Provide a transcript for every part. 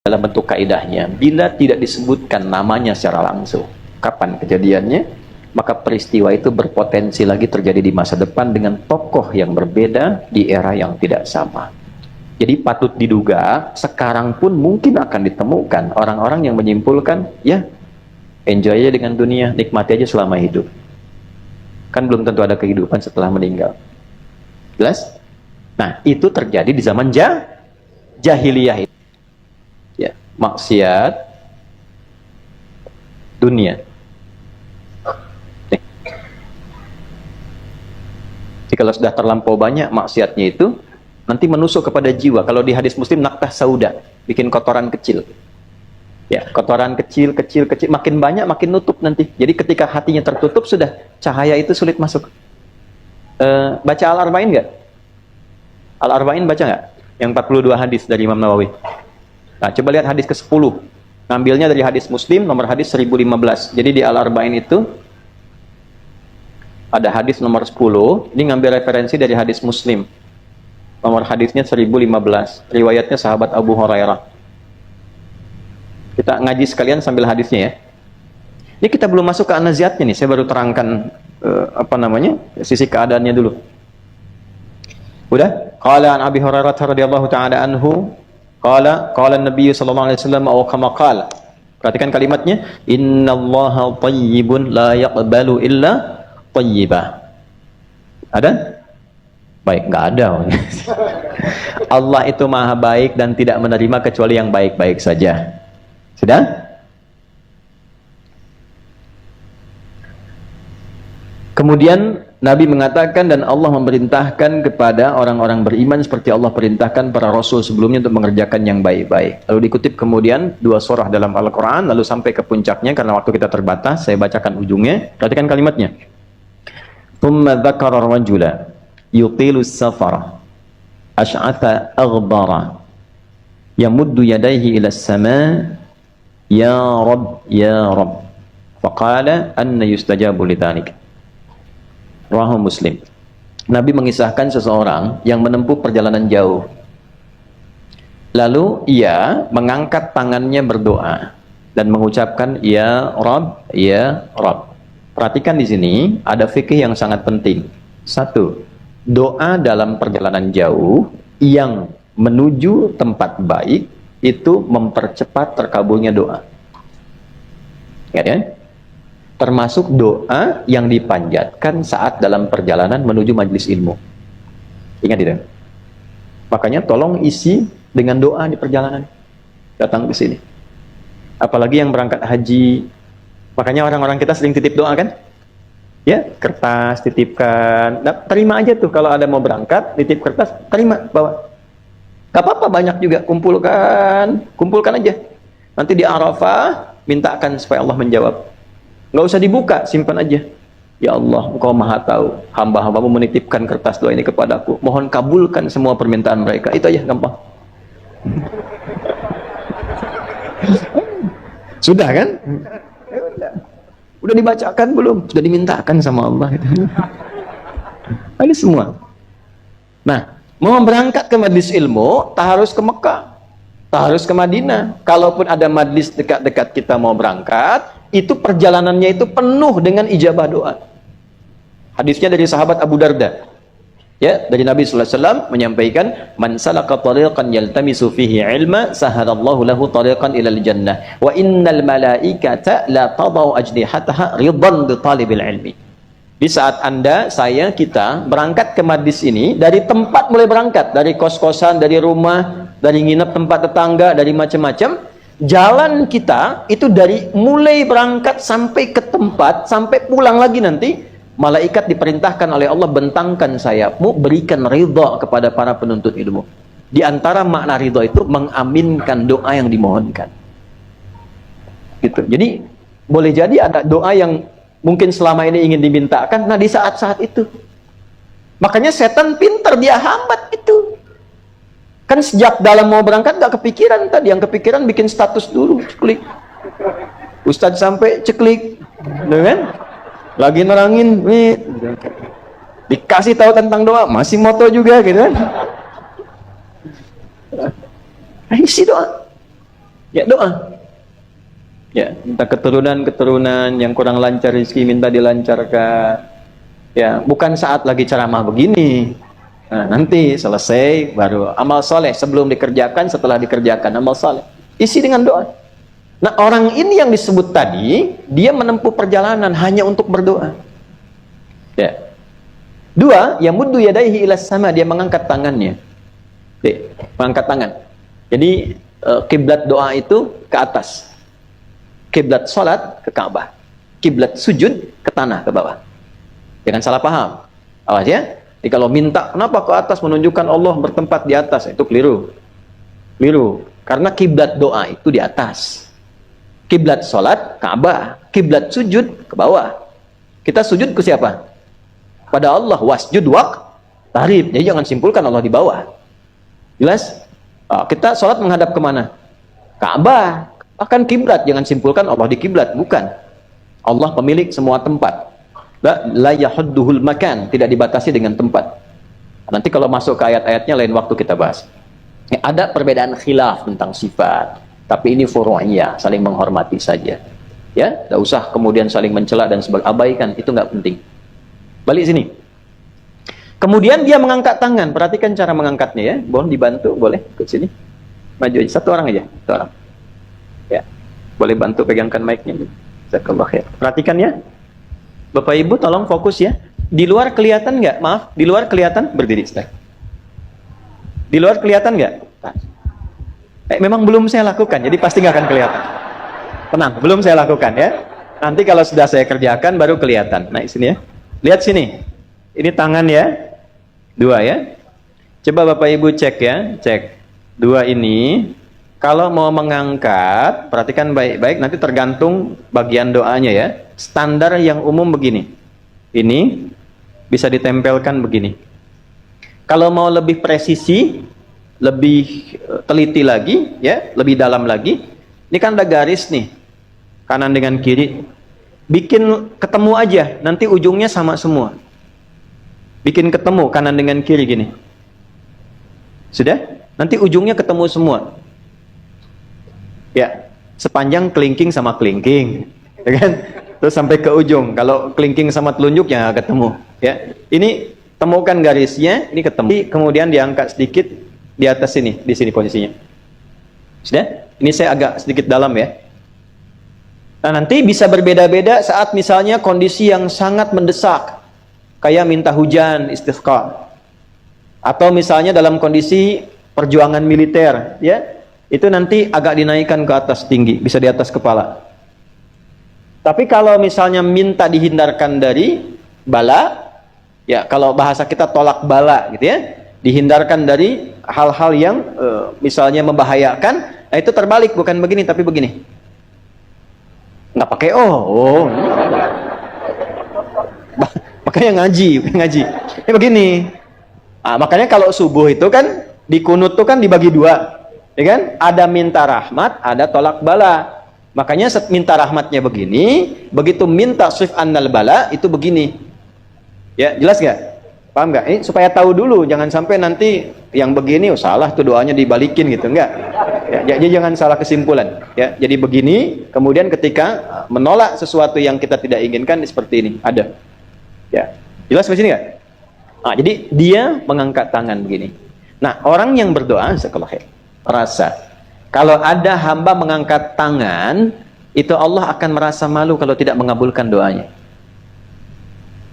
dalam bentuk kaidahnya, bila tidak disebutkan namanya secara langsung, kapan kejadiannya, maka peristiwa itu berpotensi lagi terjadi di masa depan dengan tokoh yang berbeda di era yang tidak sama. Jadi patut diduga sekarang pun mungkin akan ditemukan orang-orang yang menyimpulkan, ya enjoy aja dengan dunia, nikmati aja selama hidup. Kan belum tentu ada kehidupan setelah meninggal. Jelas? Nah, itu terjadi di zaman jahiliyah itu. Ya, maksiat dunia. Jadi kalau sudah terlampau banyak maksiatnya itu, nanti menusuk kepada jiwa. Kalau di hadis Muslim, naktah sauda, bikin kotoran kecil. Ya, kotoran kecil, makin banyak makin nutup nanti. Jadi ketika hatinya tertutup, sudah cahaya itu sulit masuk. Baca Al-Arba'in nggak? Al-Arba'in baca nggak? Yang 42 hadis dari Imam Nawawi. Nah, coba lihat hadis ke-10. Ngambilnya dari hadis Muslim, nomor hadis 1015. Jadi di Al-Arba'in itu ada hadis nomor 10. Ini ngambil referensi dari hadis Muslim. Nomor hadisnya 1015. Riwayatnya sahabat Abu Hurairah. Kita ngaji sekalian sambil hadisnya ya. Ini kita belum masuk ke an-naziatnya nih. Saya baru terangkan sisi keadaannya dulu. Udah? Qala an Abi Hurairah radhiyallahu ta'ala anhu, qala an-nabiy sallallahu alaihi wasallam aw kama qala. Perhatikan kalimatnya, innallaha thayyibun la yaqbalu illa thayyibah. Ada? Baik, enggak ada. Allah itu maha baik dan tidak menerima kecuali yang baik-baik saja. Sudah? Kemudian Nabi mengatakan, dan Allah memerintahkan kepada orang-orang beriman seperti Allah perintahkan para rasul sebelumnya untuk mengerjakan yang baik-baik. Lalu dikutip kemudian 2 surah dalam Al-Quran, lalu sampai ke puncaknya karena waktu kita terbatas, saya bacakan ujungnya. Perhatikan kalimatnya. Thumma dzakara rajula yutilu as-safara ash'atha aghdara yamuddu yadayhi ila as-sama ya Rabb faqala anna yustajabu lidhalik. Rawahu Muslim. Nabi mengisahkan seseorang yang menempuh perjalanan jauh. Lalu ia mengangkat tangannya berdoa dan mengucapkan ya Rabb, ya Rabb. Perhatikan di sini ada fikih yang sangat penting. 1. Doa dalam perjalanan jauh yang menuju tempat baik itu mempercepat terkabulnya doa. Ya? Termasuk doa yang dipanjatkan saat dalam perjalanan menuju majelis ilmu. Ingat tidak? Makanya tolong isi dengan doa di perjalanan datang ke sini. Apalagi yang berangkat haji. Makanya orang-orang kita sering titip doa kan? Ya, kertas titipkan. Nah, terima aja tuh kalau ada mau berangkat, titip kertas, terima, bawa. Gak apa-apa, banyak juga, kumpulkan aja. Nanti di Arafah mintakan supaya Allah menjawab. Nggak usah dibuka, simpan aja. Ya Allah, Engkau maha tahu, hamba-hambamu menitipkan kertas doa ini kepadaku, mohon kabulkan semua permintaan mereka. Itu aja, gampang. Sudah kan? Udah dibacakan belum? Sudah dimintakan sama Allah. Ini semua. Nah, mau berangkat ke majlis ilmu, tak harus ke Mekah, tak harus ke Madinah. Kalaupun ada majlis dekat-dekat kita mau berangkat, itu perjalanannya itu penuh dengan ijabah doa. Hadisnya dari sahabat Abu Darda. Ya, dari Nabi sallallahu alaihi wasallam menyampaikan, "Man salaka tariqan yaltamisu fihi ilma, sahalallahu lahu tariqan ilal jannah. Wa innal malaikata la tadau ajnihataha ridan bi talibil ilmi." Di saat Anda, saya, kita berangkat ke majlis ini, dari tempat mulai berangkat, dari kos-kosan, dari rumah, dari nginep tempat tetangga, dari macam-macam, jalan kita itu dari mulai berangkat sampai ke tempat, sampai pulang lagi nanti, malaikat diperintahkan oleh Allah, bentangkan sayapmu, berikan ridha kepada para penuntut ilmu. Di antara makna ridha itu mengaminkan doa yang dimohonkan. Gitu. Jadi boleh jadi ada doa yang mungkin selama ini ingin dimintakan, nah di saat-saat itu. Makanya setan pintar, dia hambat itu. Kan sejak dalam mau berangkat gak kepikiran tadi, yang kepikiran bikin status dulu, klik. Ustadz sampai ceklik, dengan lagi nerangin, dikasih tahu tentang doa, masih moto juga gitu kan. Isi doa. Ya doa. Ya, minta keturunan yang kurang lancar rezeki minta dilancarkan. Ya, bukan saat lagi ceramah begini. Nah, nanti selesai baru amal soleh, sebelum dikerjakan, setelah dikerjakan amal soleh. Isi dengan doa. Nah, orang ini yang disebut tadi, dia menempuh perjalanan hanya untuk berdoa. Ya. Dua, yamuddu yadaihi ilas sama, dia mengangkat tangannya. Mengangkat tangan. Jadi kiblat doa itu ke atas. Kiblat salat ke Ka'bah. Kiblat sujud ke tanah, ke bawah. Jangan salah paham. Awas ya. Jadi kalau minta kenapa ke atas menunjukkan Allah bertempat di atas, itu keliru. Keliru. Karena kiblat doa itu di atas. Kiblat salat Ka'bah, kiblat sujud ke bawah. Kita sujud ke siapa? Pada Allah. Wasjud waqtarib. Jadi jangan simpulkan Allah di bawah. Jelas? Kita sholat menghadap kemana? Ka'bah. Bahkan kiblat, jangan simpulkan Allah di kiblat, bukan. Allah pemilik semua tempat. La yahudduhul makan, tidak dibatasi dengan tempat. Nanti kalau masuk ke ayat-ayatnya lain waktu kita bahas. Ada perbedaan khilaf tentang sifat, tapi ini furu'iyah, saling menghormati saja. Ya, tidak usah kemudian saling mencela dan abaikan, itu nggak penting. Balik sini. Kemudian dia mengangkat tangan, perhatikan cara mengangkatnya ya. Boleh dibantu, boleh ke sini. Maju aja, satu orang aja, satu orang. Ya, boleh bantu pegangkan mic-nya. Jazakallah khair. Perhatikan ya, Bapak Ibu tolong fokus ya. Di luar kelihatan nggak? Maaf, di luar kelihatan, berdiri Ustaz. Di luar kelihatan nggak? Memang belum saya lakukan, jadi pasti nggak akan kelihatan. Tenang, belum saya lakukan ya. Nanti kalau sudah saya kerjakan baru kelihatan. Nah sini ya, lihat sini. Ini tangan ya, dua ya. Coba Bapak Ibu cek ya, cek. Dua ini. Kalau mau mengangkat, perhatikan baik-baik, nanti tergantung bagian doanya ya. Standar yang umum begini. Ini bisa ditempelkan begini. Kalau mau lebih presisi, lebih teliti lagi, ya, lebih dalam lagi, ini kan ada garis nih, kanan dengan kiri. Bikin ketemu aja, nanti ujungnya sama semua. Bikin ketemu kanan dengan kiri gini. Sudah? Nanti ujungnya ketemu semua. Ya, sepanjang kelingking sama kelingking, ya kan? Terus sampai ke ujung. Kalau kelingking sama telunjuk ya ketemu. Ya, ini temukan garisnya, ini ketemu. Kemudian diangkat sedikit di atas sini, di sini posisinya. Sudah? Ini saya agak sedikit dalam ya. Nah, nanti bisa berbeda-beda saat misalnya kondisi yang sangat mendesak, kayak minta hujan, istisqa. Atau misalnya dalam kondisi perjuangan militer, ya. Itu nanti agak dinaikkan ke atas tinggi, bisa di atas kepala. Tapi kalau misalnya minta dihindarkan dari bala, ya kalau bahasa kita tolak bala gitu ya, dihindarkan dari hal-hal yang misalnya membahayakan, nah itu terbalik, bukan begini tapi begini. Nggak pakai makanya ngaji. Ini begini. Nah, makanya kalau subuh itu kan di kunut itu kan dibagi dua. Ya kan? Ada minta rahmat, ada tolak bala. Makanya minta rahmatnya begini, begitu minta sif annal bala itu begini. Ya, jelas nggak? Paham nggak? Ini supaya tahu dulu, jangan sampai nanti yang begini salah tuh doanya dibalikin gitu, enggak. Ya, jadi jangan salah kesimpulan. Ya, jadi begini, kemudian ketika menolak sesuatu yang kita tidak inginkan seperti ini, ada. Ya, jelas di sini nggak? Nah, jadi dia mengangkat tangan begini. Nah, orang yang berdoa sekolah rasa kalau ada hamba mengangkat tangan, itu Allah akan merasa malu kalau tidak mengabulkan doanya.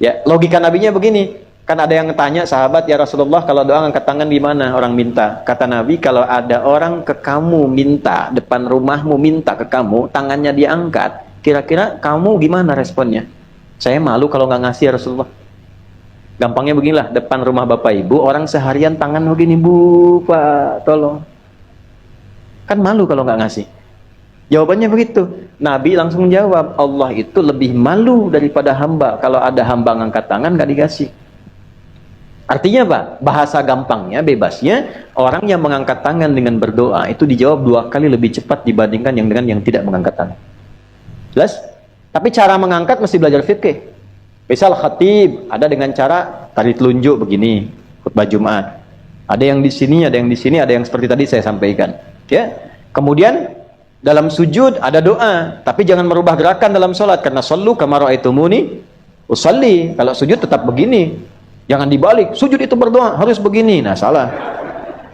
Ya, logika nabinya begini. Kan ada yang tanya sahabat, ya Rasulullah, kalau doa angkat tangan di mana orang minta? Kata Nabi, kalau ada orang ke kamu minta, depan rumahmu minta ke kamu, tangannya diangkat, kira-kira kamu gimana responnya? Saya malu kalau nggak ngasih ya Rasulullah. Gampangnya beginilah, depan rumah bapak ibu, orang seharian tangan begini, Bu, Pak, tolong. Kan malu kalau nggak ngasih. Jawabannya begitu. Nabi langsung jawab, Allah itu lebih malu daripada hamba kalau ada hamba ngangkat tangan nggak dikasih. Artinya apa? Bahasa gampangnya, bebasnya, orang yang mengangkat tangan dengan berdoa itu dijawab 2 kali lebih cepat dibandingkan yang dengan yang tidak mengangkat tangan. Jelas? Tapi cara mengangkat mesti belajar fikih. Misal khatib ada dengan cara tari telunjuk begini, khutbah Jumat. Ada yang di sini, ada yang di sini, ada yang seperti tadi saya sampaikan. Ya. Kemudian Dalam sujud ada doa, tapi jangan merubah gerakan dalam sholat, karena sallu kama ra'aitumuni usalli. Kalau sujud tetap begini, jangan dibalik. Sujud itu berdoa harus begini. Nah, salah.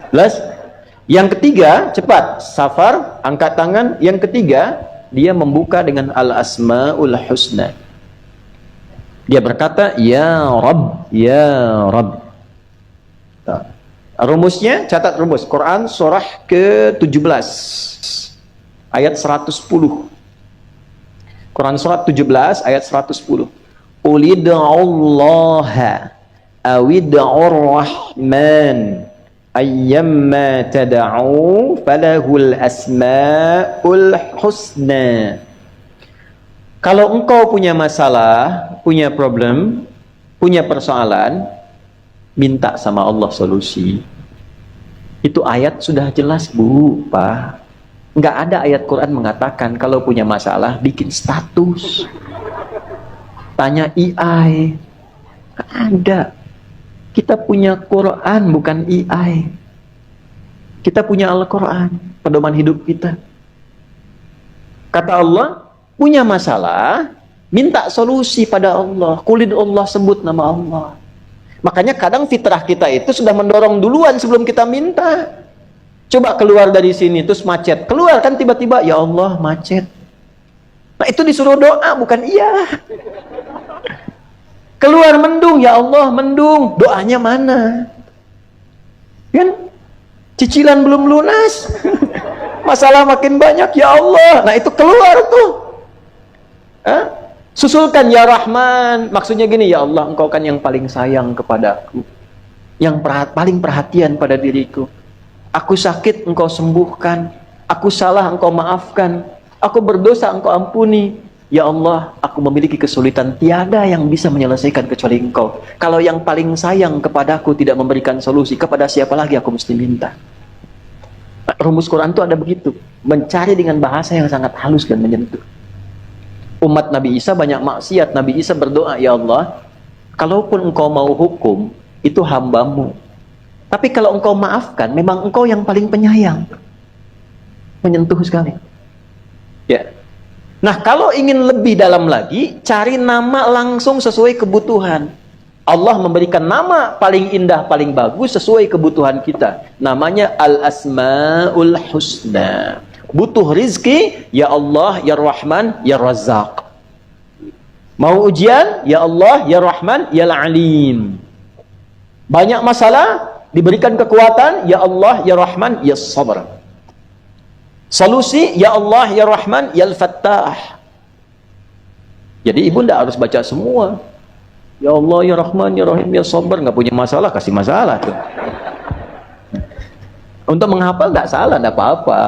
Plus, yang ketiga, cepat, safar, angkat tangan. Yang ketiga, dia membuka dengan al-asmaul husna. Dia berkata, ya Rabb, ya Rabb. Nah, rumusnya, catat rumus. Quran surah ke-17 ayat 110. Quran surat 17 ayat 110. Ulid'ullaha awid'ur rahman ayyamma tad'u falahul asmaul husna. Kalau engkau punya masalah, punya problem, punya persoalan, minta sama Allah solusi. Itu ayat sudah jelas, Bu, Pak. Nggak ada ayat Quran mengatakan kalau punya masalah bikin status, tanya AI. Nggak ada. Kita punya Quran, bukan AI. Kita punya Al-Quran, pedoman hidup kita. Kata Allah, punya masalah, minta solusi pada Allah. Qulid Allah, sebut nama Allah. Makanya kadang fitrah kita itu sudah mendorong duluan sebelum kita minta. Coba keluar dari sini, terus macet. Keluar kan tiba-tiba, ya Allah macet. Nah itu disuruh doa, bukan iya. Keluar mendung, ya Allah mendung. Doanya mana? Kan? Cicilan belum lunas. Masalah makin banyak, ya Allah. Nah itu keluar tuh. Susulkan ya Rahman. Maksudnya gini, ya Allah engkau kan yang paling sayang kepadaku, yang paling perhatian pada diriku. Aku sakit engkau sembuhkan, aku salah engkau maafkan, aku berdosa engkau ampuni. Ya Allah, aku memiliki kesulitan, tiada yang bisa menyelesaikan kecuali engkau. Kalau yang paling sayang kepadaku tidak memberikan solusi, kepada siapa lagi aku mesti minta? Rumus Quran itu ada begitu, mencari dengan bahasa yang sangat halus dan menyentuh. Umat Nabi Isa banyak maksiat. Nabi Isa berdoa, ya Allah, kalaupun engkau mau hukum, itu hambamu. Tapi kalau engkau maafkan, memang engkau yang paling penyayang. Menyentuh sekali. Ya. Nah, kalau ingin lebih dalam lagi, cari nama langsung sesuai kebutuhan. Allah memberikan nama paling indah, paling bagus sesuai kebutuhan kita. Namanya Al-Asma'ul Husna. Butuh rizki, ya Allah, ya Rahman, ya Razzaq. Mau ujian, ya Allah, ya Rahman, ya Alim. Banyak masalah, diberikan kekuatan, ya Allah, ya Rahman, ya Sabar. Solusi, ya Allah, ya Rahman, ya Al-Fattah. Jadi ibu tidak harus baca semua. Ya Allah, ya Rahman, ya Rahim, ya Sabar. Nggak punya masalah, kasih masalah tuh. Untuk menghafal tidak salah, tidak apa-apa.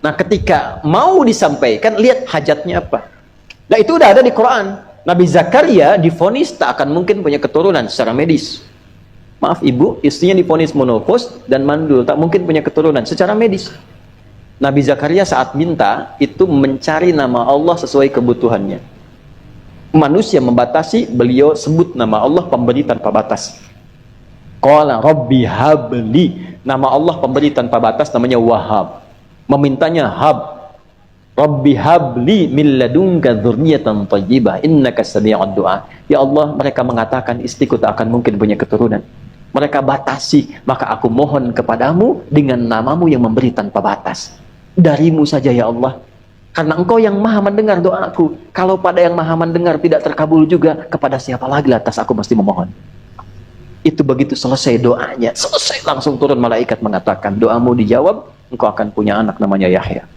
Nah, ketika mau disampaikan, lihat hajatnya apa. Nah, itu udah ada di Quran. Nabi Zakaria divonis tak akan mungkin punya keturunan secara medis. Maaf ibu, istrinya divonis menopause dan mandul, tak mungkin punya keturunan secara medis. Nabi Zakaria saat minta, itu mencari nama Allah sesuai kebutuhannya. Manusia membatasi, beliau sebut nama Allah pemberi tanpa batas. Qala Rabbi habli. Nama Allah pemberi tanpa batas, namanya Wahhab. Memintanya Hab. Rabbi habli min ladunka dzurriyyatan thayyibah innaka sami'ud du'a. Ya Allah, mereka mengatakan istriku tak akan mungkin punya keturunan. Mereka batasi, maka aku mohon kepadamu dengan namamu yang memberi tanpa batas. Darimu saja ya Allah, karena engkau yang maha mendengar doaku. Kalau pada yang maha mendengar tidak terkabul juga, kepada siapa lagi lantas aku mesti memohon. Itu begitu selesai doanya, selesai langsung turun malaikat mengatakan, doamu dijawab, engkau akan punya anak namanya Yahya.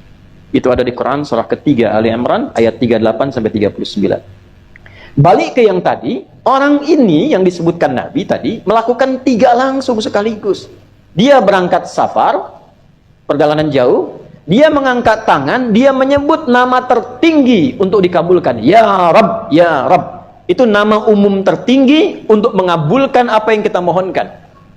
Itu ada di Quran surah ketiga Ali Imran ayat 38 sampai 39. Balik ke yang tadi, orang ini yang disebutkan Nabi tadi melakukan 3 langsung sekaligus. Dia berangkat safar, perjalanan jauh, dia mengangkat tangan, dia menyebut nama tertinggi untuk dikabulkan. Ya Rabb, ya Rabb. Itu nama umum tertinggi untuk mengabulkan apa yang kita mohonkan.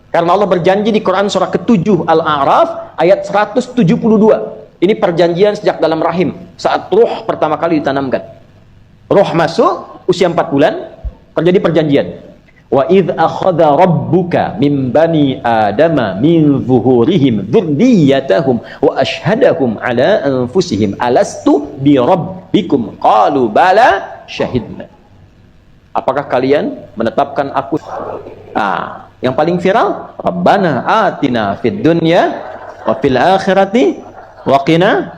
Karena Allah berjanji di Quran surah ke-7 Al-A'raf ayat 172. Ini perjanjian sejak dalam rahim, saat ruh pertama kali ditanamkan. Ruh masuk, usia 4 bulan, terjadi perjanjian. Wa idh akhadha rabbuka min bani adama min zuhurihim dzurriyyatahum wa ashhadahum ala anfusihim alastu bi rabbikum qalu bala syahidna. Apakah kalian menetapkan aku? Yang paling viral, Rabbana atina fid dunya wa fil akhirati wa qina.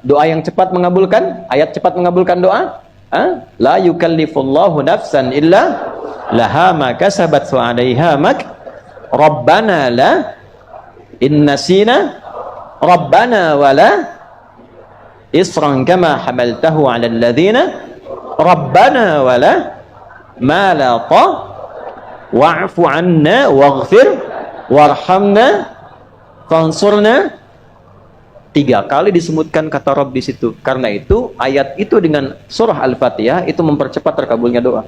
Doa yang cepat mengabulkan, ayat cepat mengabulkan doa. La yukallifullahu nafsan illa laha ma kasabat wa 'alaiha mak. Rabbana la innasina rabbana wala isran kama hamaltahu 'alal ladzina rabbana wala ma laqa wa'fu 'anna waghfir warhamna fansurna. 3 kali disebutkan kata Rabb di situ. Karena itu ayat itu dengan surah Al-Fatihah itu mempercepat terkabulnya doa.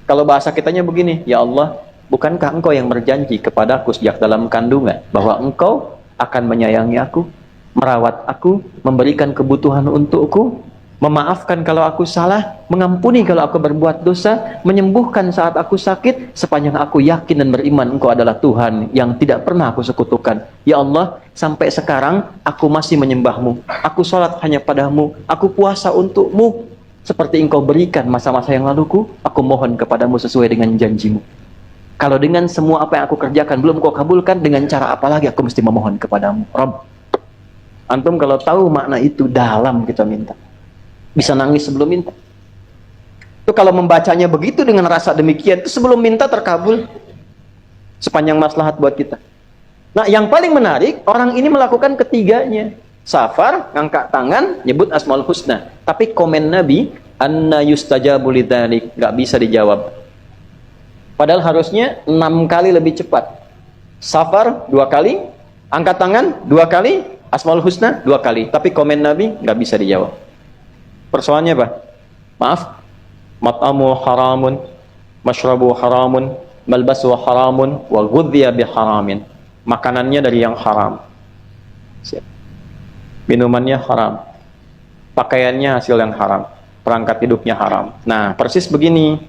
Kalau bahasa kitanya begini, ya Allah, bukankah engkau yang berjanji kepadaku sejak dalam kandungan bahwa engkau akan menyayangi aku, merawat aku, memberikan kebutuhan untukku, memaafkan kalau aku salah, mengampuni kalau aku berbuat dosa, menyembuhkan saat aku sakit, sepanjang aku yakin dan beriman engkau adalah Tuhan yang tidak pernah aku sekutukan. Ya Allah, sampai sekarang aku masih menyembahmu, aku sholat hanya padamu, aku puasa untukmu, seperti engkau berikan masa-masa yang laluku, aku mohon kepadamu sesuai dengan janjimu. Kalau dengan semua apa yang aku kerjakan belum kau kabulkan, dengan cara apa lagi aku mesti memohon kepadamu, Rabb. Antum kalau tahu makna itu dalam kita minta, bisa nangis sebelum minta. Itu kalau membacanya begitu dengan rasa demikian, itu sebelum minta terkabul sepanjang maslahat buat kita. Nah, yang paling menarik, orang ini melakukan ketiganya. Safar, ngangkat tangan, nyebut Asmaul Husna. Tapi komen Nabi, anna yustajabu lidzalik, nggak bisa dijawab. Padahal harusnya 6 kali lebih cepat. Safar 2 kali, angkat tangan 2 kali, Asmaul Husna 2 kali. Tapi komen Nabi nggak bisa dijawab. Persoalannya apa? Maaf, mat'amu haramun, mashrabu haramun, malbasu haramun, wa ghudhiya biharamin. Makanannya dari yang haram, minumannya haram, pakaiannya hasil yang haram, perangkat hidupnya haram. Nah, persis begini.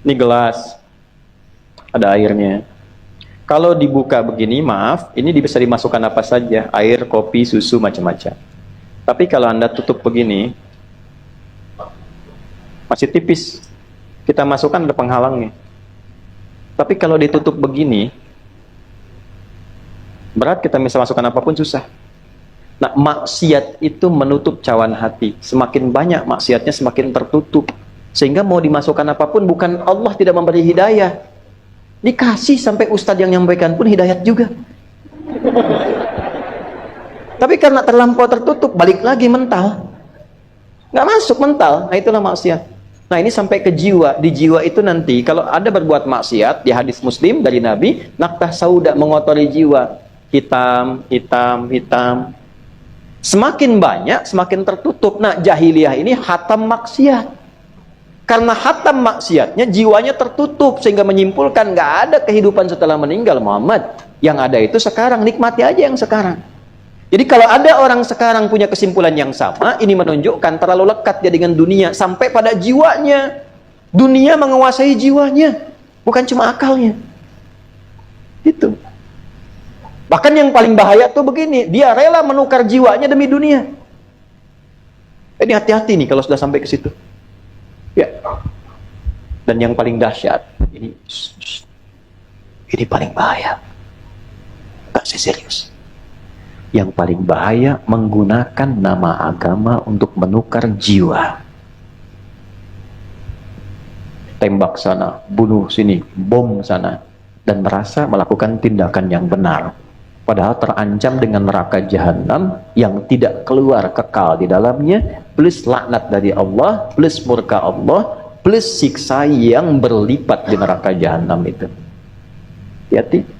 Ini gelas, ada airnya. Kalau dibuka begini, maaf, ini bisa dimasukkan apa saja, air, kopi, susu, macam-macam. Tapi kalau Anda tutup begini, masih tipis, kita masukkan ada penghalangnya. Tapi kalau ditutup begini, berat, kita bisa masukkan apapun susah. Nah, maksiat itu menutup cawan hati. Semakin banyak maksiatnya, semakin tertutup. Sehingga mau dimasukkan apapun, bukan Allah tidak memberi hidayah. Dikasih sampai ustadz yang menyampaikan pun hidayat juga. Tapi karena terlampau tertutup, balik lagi mental. Nggak masuk mental. Nah, itulah maksiat. Nah, ini sampai ke jiwa. Di jiwa itu nanti, kalau ada berbuat maksiat, di hadis Muslim dari Nabi, naktah sauda, mengotori jiwa. Hitam, hitam, hitam. Semakin banyak, semakin tertutup. Nah, jahiliyah ini hatam maksiat. Karena hatam maksiatnya, jiwanya tertutup. Sehingga menyimpulkan, nggak ada kehidupan setelah meninggal Muhammad. Yang ada itu sekarang, nikmati aja yang sekarang. Jadi kalau ada orang sekarang punya kesimpulan yang sama, ini menunjukkan terlalu lekat dia dengan dunia. Sampai pada jiwanya. Dunia menguasai jiwanya. Bukan cuma akalnya. Itu. Bahkan yang paling bahaya tuh begini, dia rela menukar jiwanya demi dunia. Ini hati-hati nih kalau sudah sampai ke situ. Ya. Dan yang paling dahsyat, ini paling bahaya. Kasih serius. Yang paling bahaya menggunakan nama agama untuk menukar jiwa. Tembak sana, bunuh sini, bom sana, dan merasa melakukan tindakan yang benar. Padahal terancam dengan neraka jahanam yang tidak keluar kekal di dalamnya, plus laknat dari Allah, plus murka Allah, plus siksa yang berlipat di neraka jahanam itu. Hati-hati.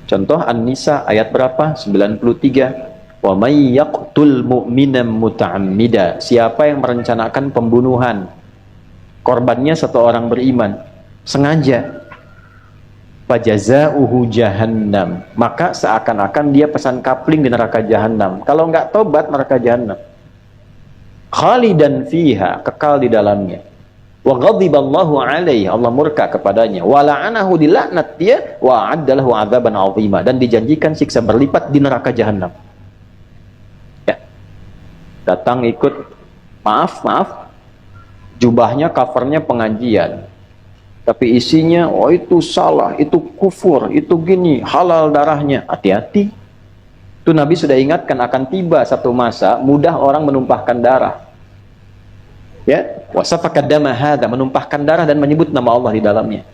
Contoh An-Nisa ayat berapa? 93. Wa may yaqtul mu'minan muta'ammida. Siapa yang merencanakan pembunuhan, korbannya satu orang beriman, sengaja, fajazauhu jahannam, maka seakan-akan dia pesan kapling di neraka jahanam. Kalau nggak tobat, neraka jahanam. Khalidan fiha, kekal di dalamnya. Wa ghadiballahu alaihi, Allah murka kepadanya. Wa la'anahu, dilaknat dia, wa a'addalahu 'adzaban 'azima, dan dijanjikan siksa berlipat di neraka jahanam. Ya. Datang ikut, maaf, jubahnya, covernya pengajian. Tapi isinya, oh itu salah, itu kufur, itu gini, halal darahnya. Hati-hati. Itu Nabi sudah ingatkan akan tiba satu masa mudah orang menumpahkan darah. Ya, wasafaka dama hadza, menumpahkan darah dan menyebut nama Allah di dalamnya.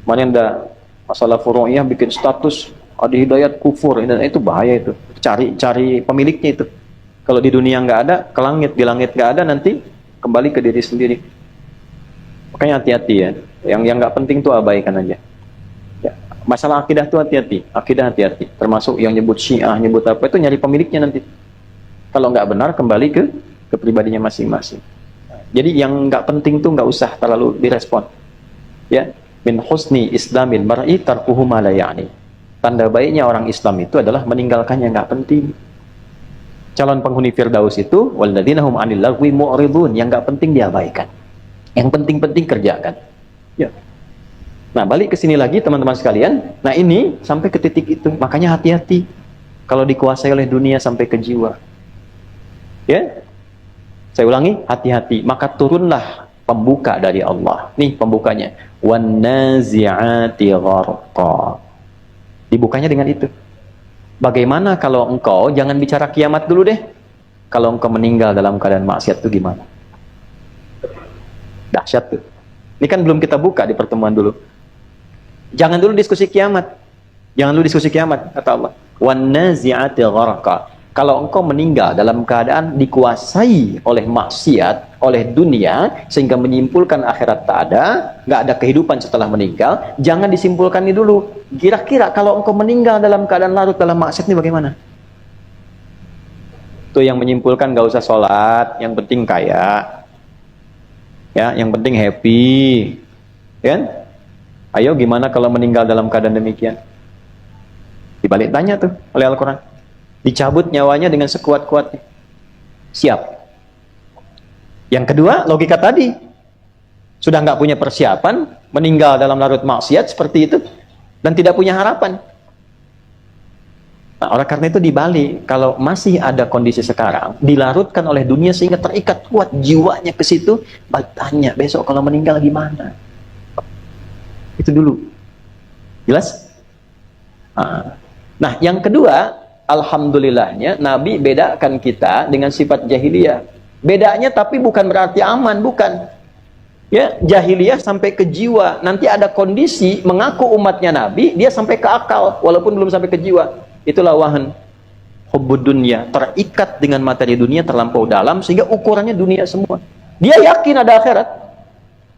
Kemarin ada masalah furu'iyah bikin status ada hidayat kufur, itu bahaya itu. Cari pemiliknya itu. Kalau di dunia nggak ada, ke langit, di langit nggak ada, nanti kembali ke diri sendiri. Makanya hati-hati ya. Yang nggak penting tuh abaikan aja. Ya. Masalah akidah tuh hati-hati. Akidah hati-hati. Termasuk yang nyebut Syiah, nyebut apa itu nyari pemiliknya nanti. Kalau nggak benar kembali ke pribadinya masing-masing. Jadi yang nggak penting tuh nggak usah terlalu direspon. Ya, min husni islamil mar'i tarkuhu ma la ya'ni. Tanda baiknya orang Islam itu adalah meninggalkan yang nggak penting. Calon penghuni Firdaus itu walladzina hum 'anil lagwi mu'ridun, yang nggak penting diabaikan. Yang penting-penting kerjakan. Ya. Nah, balik ke sini lagi teman-teman sekalian. Nah, ini sampai ke titik itu. Makanya hati-hati kalau dikuasai oleh dunia sampai ke jiwa. Ya. Saya ulangi, hati-hati. Maka turunlah pembuka dari Allah. Nih pembukanya. Wan nazi'ati gharqa. Dibukanya dengan itu. Bagaimana kalau engkau, jangan bicara kiamat dulu deh. Kalau engkau meninggal dalam keadaan maksiat itu gimana? Dahsyat tuh. Ini kan belum kita buka di pertemuan dulu. Jangan dulu diskusi kiamat. Jangan dulu diskusi kiamat, kata Allah. Wan nazi'ati gharqa. Kalau engkau meninggal dalam keadaan dikuasai oleh maksiat, oleh dunia, sehingga menyimpulkan akhirat tak ada, nggak ada kehidupan setelah meninggal, jangan disimpulkan ini dulu. Kira-kira kalau engkau meninggal dalam keadaan larut dalam maksiat ini bagaimana? Itu yang menyimpulkan nggak usah sholat, yang penting kaya, ya, yang penting happy, ya. Ayo gimana kalau meninggal dalam keadaan demikian? Dibalik tanya tuh oleh Al-Quran. Dicabut nyawanya dengan sekuat-kuatnya. Siap. Yang kedua, logika tadi. Sudah nggak punya persiapan, meninggal dalam larut maksiat seperti itu, dan tidak punya harapan. Nah, oleh karena itu dibalik, kalau masih ada kondisi sekarang, dilarutkan oleh dunia sehingga terikat kuat jiwanya ke situ, tanya, besok kalau meninggal gimana? Itu dulu. Jelas? Nah, yang kedua, alhamdulillahnya Nabi bedakan kita dengan sifat jahiliyah. Bedanya tapi bukan berarti aman, bukan. Ya, jahiliyah sampai ke jiwa. Nanti ada kondisi mengaku umatnya Nabi, dia sampai ke akal walaupun belum sampai ke jiwa. Itulah wahan hubbud dunya, terikat dengan materi dunia terlampau dalam sehingga ukurannya dunia semua. Dia yakin ada akhirat.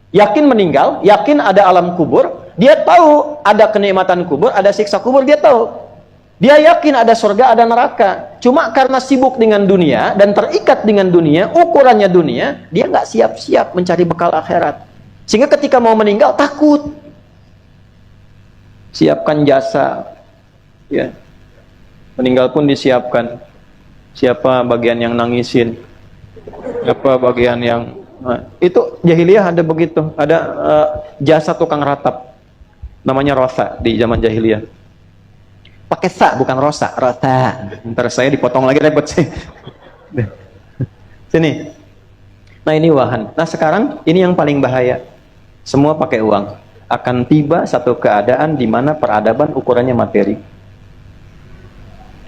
Yakin meninggal, yakin ada alam kubur, dia tahu ada kenikmatan kubur, ada siksa kubur, dia tahu. Dia yakin ada surga, ada neraka. Cuma karena sibuk dengan dunia dan terikat dengan dunia, ukurannya dunia, dia nggak siap-siap mencari bekal akhirat. Sehingga ketika mau meninggal, takut. Siapkan jasa. Ya. Meninggal pun disiapkan. Siapa bagian yang nangisin? Siapa bagian yang... Nah, itu jahiliyah ada begitu. Ada jasa tukang ratap. Namanya rosa di zaman jahiliyah. Pakai sa, bukan rosa, rota. Ntar saya dipotong lagi repot sih. Sini. Nah ini wahan. Nah sekarang ini yang paling bahaya. Semua pakai uang. Akan tiba satu keadaan di mana peradaban ukurannya materi.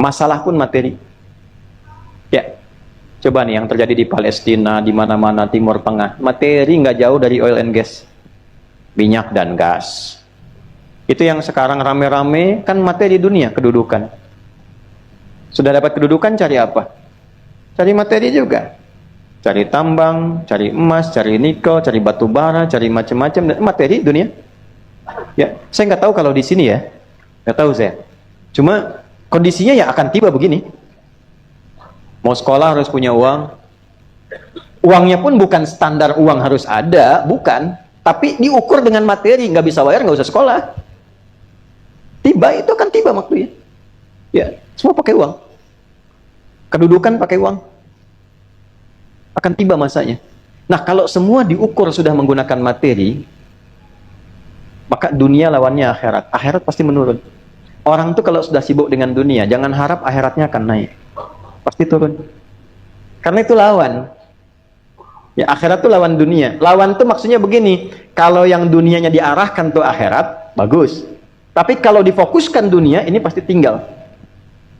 Masalah pun materi. Ya. Coba nih yang terjadi di Palestina, di mana-mana Timur Tengah. Materi nggak jauh dari oil and gas. Minyak dan gas. Itu yang sekarang rame-rame kan materi dunia, kedudukan. Sudah dapat kedudukan, cari apa? Cari materi juga. Cari tambang, cari emas, cari nikel, cari batu bara, cari macam-macam materi dunia. Ya, saya nggak tahu kalau di sini ya, nggak tahu saya. Cuma kondisinya ya akan tiba begini. Mau sekolah harus punya uang. Uangnya pun bukan standar uang harus ada, bukan. Tapi diukur dengan materi, nggak bisa bayar, nggak usah sekolah. Tiba itu kan tiba waktunya. Ya, semua pakai uang. Kedudukan pakai uang. Akan tiba masanya. Nah, kalau semua diukur sudah menggunakan materi, maka dunia lawannya akhirat. Akhirat pasti menurun. Orang tuh kalau sudah sibuk dengan dunia, jangan harap akhiratnya akan naik. Pasti turun. Karena itu lawan. Ya, akhirat tuh lawan dunia. Lawan tuh maksudnya begini, kalau yang dunianya diarahkan tuh akhirat, bagus. Tapi kalau difokuskan dunia, ini pasti tinggal.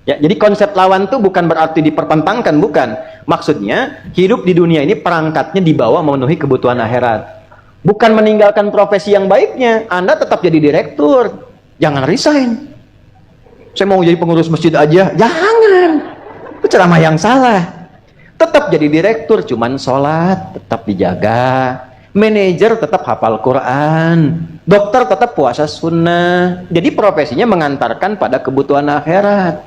Ya, jadi konsep lawan tuh bukan berarti dipertentangkan, bukan. Maksudnya, hidup di dunia ini perangkatnya dibawa memenuhi kebutuhan akhirat. Bukan meninggalkan profesi yang baiknya. Anda tetap jadi direktur. Jangan resign. Saya mau jadi pengurus masjid aja. Jangan. Itu ceramah yang salah. Tetap jadi direktur, cuman sholat tetap dijaga. Manajer tetap hafal Quran. Dokter tetap puasa sunnah. Jadi profesinya mengantarkan pada kebutuhan akhirat.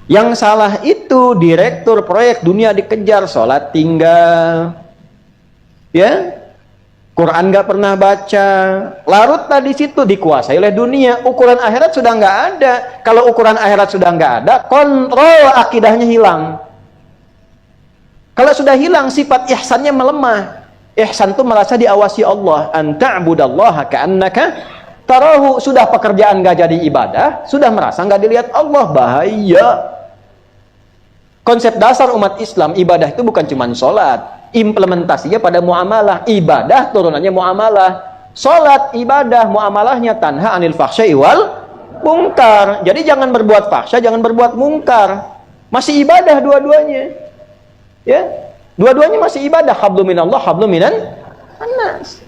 Yang salah itu direktur proyek dunia dikejar, sholat tinggal. Ya, Quran nggak pernah baca, larut tadi situ dikuasai oleh dunia. Ukuran akhirat sudah nggak ada. Kalau ukuran akhirat sudah nggak ada, kontrol akidahnya hilang. Kalau sudah hilang, sifat ihsannya melemah. Ihsan itu merasa diawasi Allah. Anta'budallaha ka'annaka tarahu. Sudah pekerjaan nggak jadi ibadah, sudah merasa nggak dilihat Allah. Bahaya. Konsep dasar umat Islam, ibadah itu bukan cuma sholat. Implementasinya pada muamalah. Ibadah turunannya muamalah. Sholat, ibadah, muamalahnya tanha anil fahsyai wal mungkar. Jadi jangan berbuat fahsya, jangan berbuat mungkar. Masih ibadah dua-duanya. Ya, dua-duanya masih ibadah. Hablum minallah, hablum minan annas.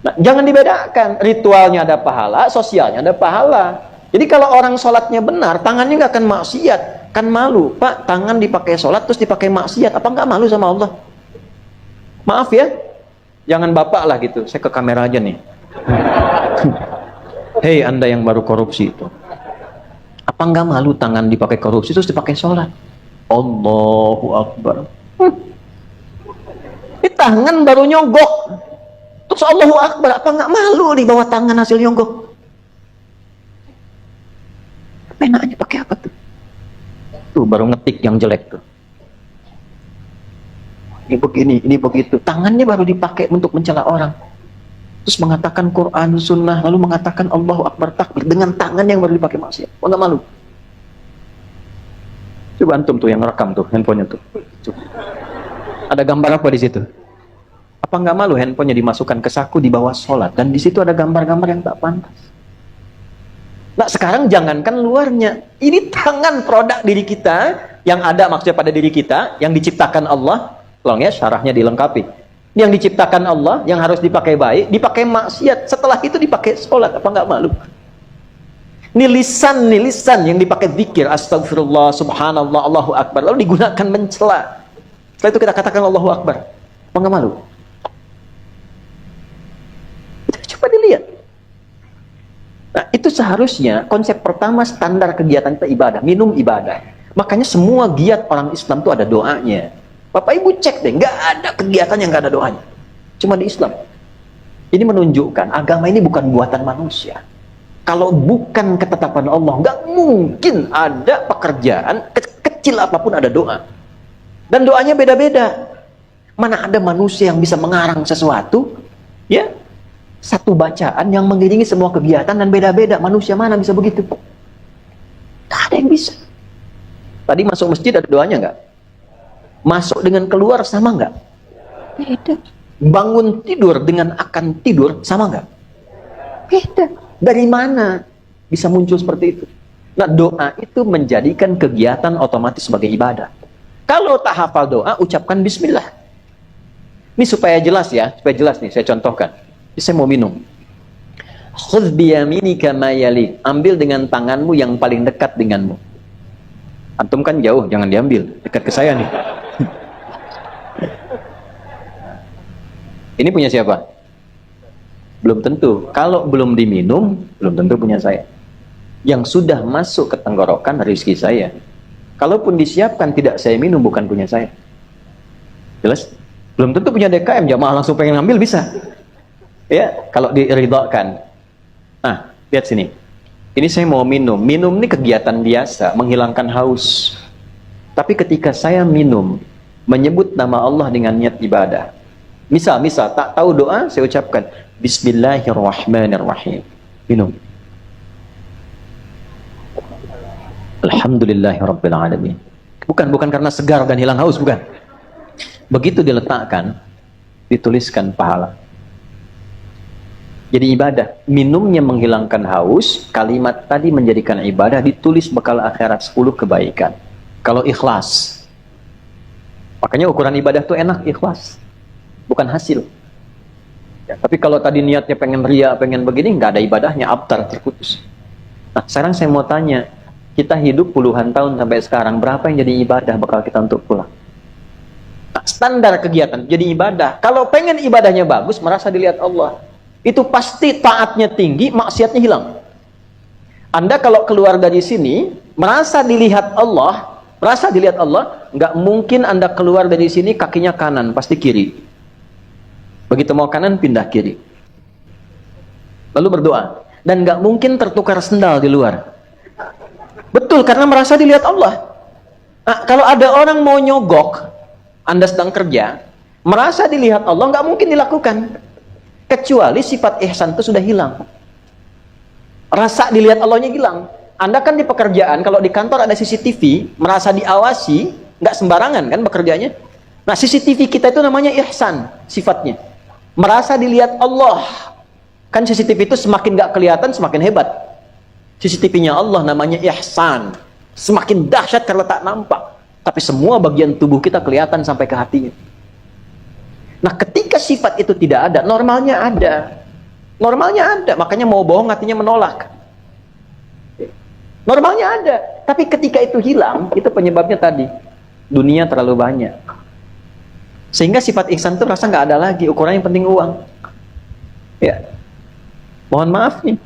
Nah, jangan dibedakan. Ritualnya ada pahala, sosialnya ada pahala. Jadi kalau orang sholatnya benar, tangannya nggak akan maksiat. Kan malu, Pak, tangan dipakai sholat terus dipakai maksiat. Apa nggak malu sama Allah? Maaf ya, jangan bapak lah gitu. Saya ke kamera aja nih. Hei, Anda yang baru korupsi itu, apa nggak malu tangan dipakai korupsi terus dipakai sholat? Allahu Akbar. Ini tangan baru nyogok terus Allahu Akbar. Apa nggak malu di bawah tangan hasil nyogok? Penanya pakai apa tuh? Tuh baru ngetik yang jelek tuh. Ini begini, ini begitu. Tangannya baru dipakai untuk mencela orang. Terus mengatakan Quran, Sunnah, lalu mengatakan Allahu Akbar, takbir dengan tangan yang baru dipakai maksiat. Apa nggak malu? Coba antum tuh yang rekam tuh handphonenya tuh. Coba. Ada gambar apa di situ? Apa nggak malu handphonenya dimasukkan ke saku di bawah sholat dan di situ ada gambar-gambar yang tak pantas? Nah sekarang jangankan luarnya, ini tangan produk diri kita yang ada maksudnya pada diri kita yang diciptakan Allah. Tolong ya syarahnya dilengkapi. Yang diciptakan Allah yang harus dipakai baik, dipakai maksiat. Setelah itu dipakai sholat, apa nggak malu? Nilisan yang dipakai zikir, astagfirullah, subhanallah, Allahu Akbar, lalu digunakan mencela. Setelah itu kita katakan Allahu Akbar, apa nggak malu? Coba dilihat. Nah itu seharusnya konsep pertama standar kegiatan kita ibadah, minum ibadah. Makanya semua giat orang Islam itu ada doanya. Bapak Ibu cek deh, nggak ada kegiatan yang nggak ada doanya. Cuma di Islam. Ini menunjukkan agama ini bukan buatan manusia. Kalau bukan ketetapan Allah, nggak mungkin ada pekerjaan kecil apapun ada doa. Dan doanya beda-beda. Mana ada manusia yang bisa mengarang sesuatu, ya satu bacaan yang mengiringi semua kegiatan dan beda-beda. Manusia mana bisa begitu? Nggak ada yang bisa. Tadi masuk masjid ada doanya nggak? Masuk dengan keluar sama nggak? Beda. Bangun tidur dengan akan tidur sama nggak? Beda. Dari mana bisa muncul seperti itu? Nah doa itu menjadikan kegiatan otomatis sebagai ibadah. Kalau tak hafal doa, ucapkan bismillah. Ini supaya jelas ya, supaya jelas nih, saya contohkan. Saya mau minum. Khudh biyaminika ma yali. Ambil dengan tanganmu yang paling dekat denganmu. Antum kan jauh, jangan diambil. Dekat ke saya nih. Ini punya siapa? Belum tentu. Kalau belum diminum, belum tentu punya saya. Yang sudah masuk ke tenggorokan, rezeki saya. Kalaupun disiapkan tidak saya minum, bukan punya saya. Jelas? Belum tentu punya DKM, jamaah langsung pengen ngambil bisa. Ya, kalau diridhakan. Nah, lihat sini. Ini saya mau minum. Minum ini kegiatan biasa, menghilangkan haus. Tapi ketika saya minum, menyebut nama Allah dengan niat ibadah. Misal tak tahu doa, saya ucapkan Bismillahirrahmanirrahim. Minum. Alhamdulillahirabbil alamin. Bukan karena segar dan hilang haus, bukan. Begitu diletakkan, dituliskan pahala. Jadi ibadah, minumnya menghilangkan haus, kalimat tadi menjadikan ibadah, ditulis bekal akhirat 10 kebaikan. Kalau ikhlas. Makanya ukuran ibadah tuh enak, ikhlas. Bukan hasil. Ya, tapi kalau tadi niatnya pengen ria, pengen begini, nggak ada ibadahnya, abtar, terputus. Nah, sekarang saya mau tanya, kita hidup puluhan tahun sampai sekarang, berapa yang jadi ibadah bakal kita untuk pulang? Nah, standar kegiatan jadi ibadah. Kalau pengen ibadahnya bagus, merasa dilihat Allah, itu pasti taatnya tinggi, maksiatnya hilang. Anda kalau keluar dari sini merasa dilihat Allah, nggak mungkin Anda keluar dari sini kakinya kanan, pasti kiri. Begitu mau kanan, pindah kiri. Lalu berdoa. Dan nggak mungkin tertukar sendal di luar. Betul, karena merasa dilihat Allah. Nah, kalau ada orang mau nyogok, Anda sedang kerja, merasa dilihat Allah, nggak mungkin dilakukan. Kecuali sifat ihsan itu sudah hilang. Rasa dilihat Allahnya hilang. Anda kan di pekerjaan, kalau di kantor ada CCTV, merasa diawasi, nggak sembarangan kan bekerjanya. Nah, CCTV kita itu namanya ihsan, sifatnya. Merasa dilihat Allah. Kan CCTV itu semakin nggak kelihatan, semakin hebat. CCTV-nya Allah namanya ihsan. Semakin dahsyat kalau tak nampak. Tapi semua bagian tubuh kita kelihatan sampai ke hatinya. Nah, ketika sifat itu tidak ada, normalnya ada. Normalnya ada, makanya mau bohong hatinya menolak. Normalnya ada, tapi ketika itu hilang, itu penyebabnya tadi. Dunia terlalu banyak. Sehingga sifat ihsan itu rasa nggak ada lagi, ukurannya yang penting uang. Ya, mohon maaf nih.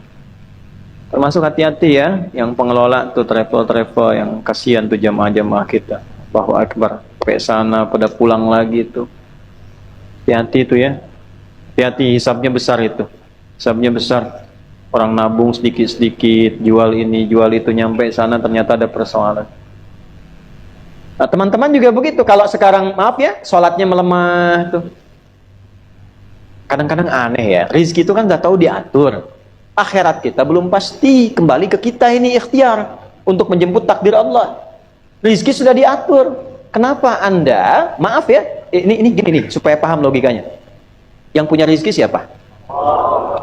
Termasuk hati-hati ya, yang pengelola tuh travel yang kasihan tuh jamaah-jamaah kita. Allahu Akbar, sampai sana pada pulang lagi tuh. Hati-hati itu ya. Hati-hati, hisabnya besar itu. Hisabnya besar. Orang nabung sedikit-sedikit, jual ini, jual itu, nyampe sana ternyata ada persoalan. Nah, teman-teman juga begitu. Kalau sekarang, maaf ya, sholatnya melemah tuh. Kadang-kadang aneh ya, rizki itu kan nggak tahu diatur. Akhirat kita belum pasti, kembali ke kita ini ikhtiar untuk menjemput takdir Allah. Rizki sudah diatur. Kenapa Anda, maaf ya, ini gini supaya paham logikanya. Yang punya rizki siapa?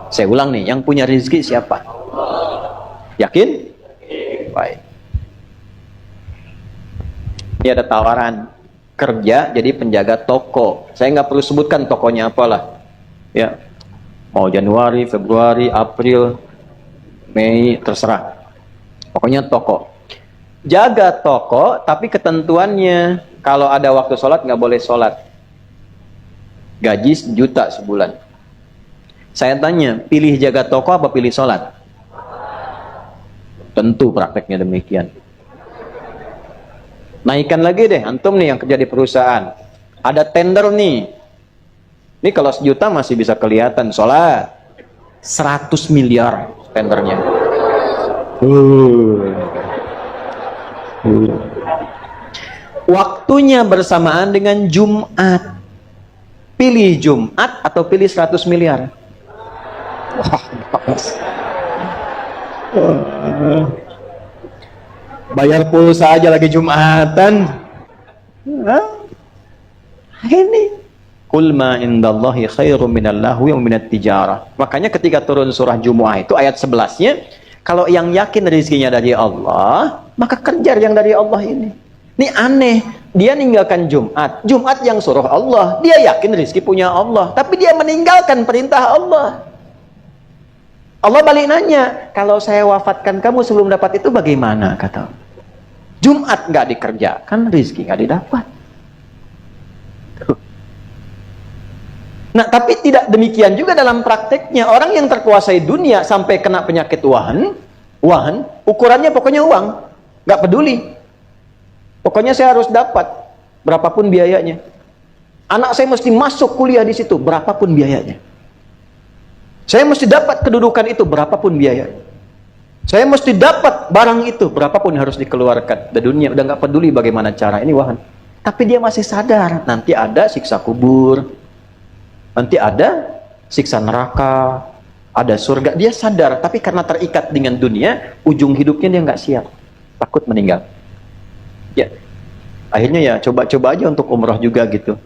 Saya ulang nih, yang punya rizki siapa? Yakin? Baik. Ini ada tawaran kerja jadi penjaga toko. Saya nggak perlu sebutkan tokonya apalah. Ya, mau Januari, Februari, April, Mei, terserah. Pokoknya toko. Jaga toko, tapi ketentuannya kalau ada waktu sholat nggak boleh sholat. Gaji 1 juta sebulan. Saya tanya, pilih jaga toko apa pilih sholat? Tentu prakteknya demikian. Naikkan lagi deh, antum nih yang kerja di perusahaan. Ada tender nih. Ini kalau 1 juta masih bisa kelihatan sholat. 100 miliar tendernya. Waktunya bersamaan dengan Jumat. Pilih Jumat atau pilih 100 miliar? Bayar pulsa aja lagi Jumatan. Ini Qul ma indallahi khairum minal lahwi wa minat tijarah. Makanya ketika turun surah Jumu'ah itu ayat 11-nya, kalau yang yakin rezekinya dari Allah, maka kejar yang dari Allah ini. Ini aneh, dia meninggalkan Jumat. Jumat yang suruh Allah, dia yakin rezeki punya Allah, tapi dia meninggalkan perintah Allah. Allah balik nanya, kalau saya wafatkan kamu sebelum dapat itu bagaimana? Kata Allah. Jumat nggak dikerjakan, rezeki nggak didapat. Nah, tapi tidak demikian juga dalam prakteknya. Orang yang terkuasai dunia sampai kena penyakit wahan, ukurannya pokoknya uang, nggak peduli. Pokoknya saya harus dapat, berapapun biayanya. Anak saya mesti masuk kuliah di situ, berapapun biayanya. Saya mesti dapat kedudukan itu, berapapun biayanya. Saya mesti dapat barang itu, berapapun harus dikeluarkan. Di dunia udah nggak peduli bagaimana cara, ini wahan. tapi dia masih sadar nanti ada siksa kubur, nanti ada siksa neraka, ada surga. Dia sadar, tapi karena terikat dengan dunia, ujung hidupnya dia nggak siap, takut meninggal. Ya, akhirnya ya coba-coba aja untuk umroh juga gitu.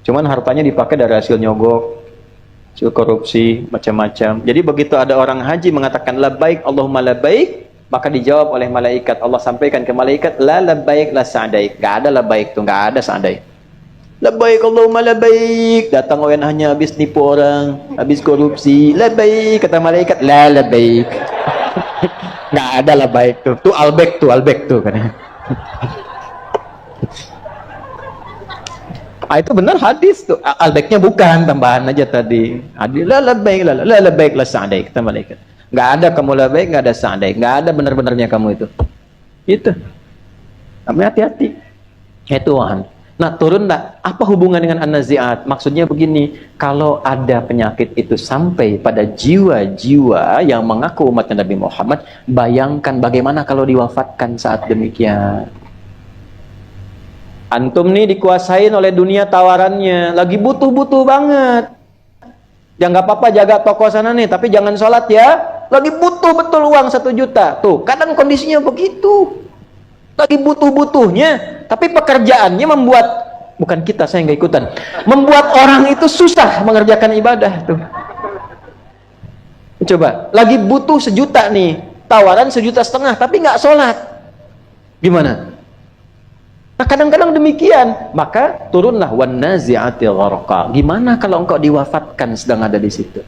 Cuman hartanya dipakai dari hasil nyogok, hasil korupsi, macam-macam. Jadi begitu ada orang haji mengatakan labbaik Allahumma labbaik, maka dijawab oleh malaikat. Allah sampaikan ke malaikat, la labbaik la sa'daik. Gak ada labbaik tuh, gak ada sa'daik. Labbaik Allahumma labbaik. Datang orang hanya habis nipu orang, habis korupsi. Labbaik, kata malaikat, la labbaik. Gak ada labbaik tuh. Tuh albek tuh kan. Itu benar hadis tuh. Albeknya bukan, tambahan aja tadi. La labbaik la sa'daik, kata malaikat. Nggak ada kamu labbaik, nggak ada sa'daik, nggak ada benar-benarnya kamu itu. Itu. Kamu hati-hati. Itu Tuhan. Nah, turunlah. Apa hubungan dengan an-nazi'at? Maksudnya begini, kalau ada penyakit itu sampai pada jiwa-jiwa yang mengaku umatnya Nabi Muhammad, bayangkan bagaimana kalau diwafatkan saat demikian. Antum nih dikuasain oleh dunia tawarannya, lagi butuh-butuh banget. Ya nggak apa-apa jaga toko sana nih, tapi jangan sholat ya. Lagi butuh betul uang 1 juta. Tuh, kadang kondisinya begitu. Lagi butuh-butuhnya, tapi pekerjaannya membuat, bukan kita, saya nggak ikutan, membuat orang itu susah mengerjakan ibadah tuh. Coba, lagi butuh 1 juta nih, tawaran 1,5 juta, tapi nggak sholat. Gimana? Nah, kadang-kadang demikian. Maka turunlah wan nazi'ati gharqa. Gimana kalau engkau diwafatkan sedang ada di situ?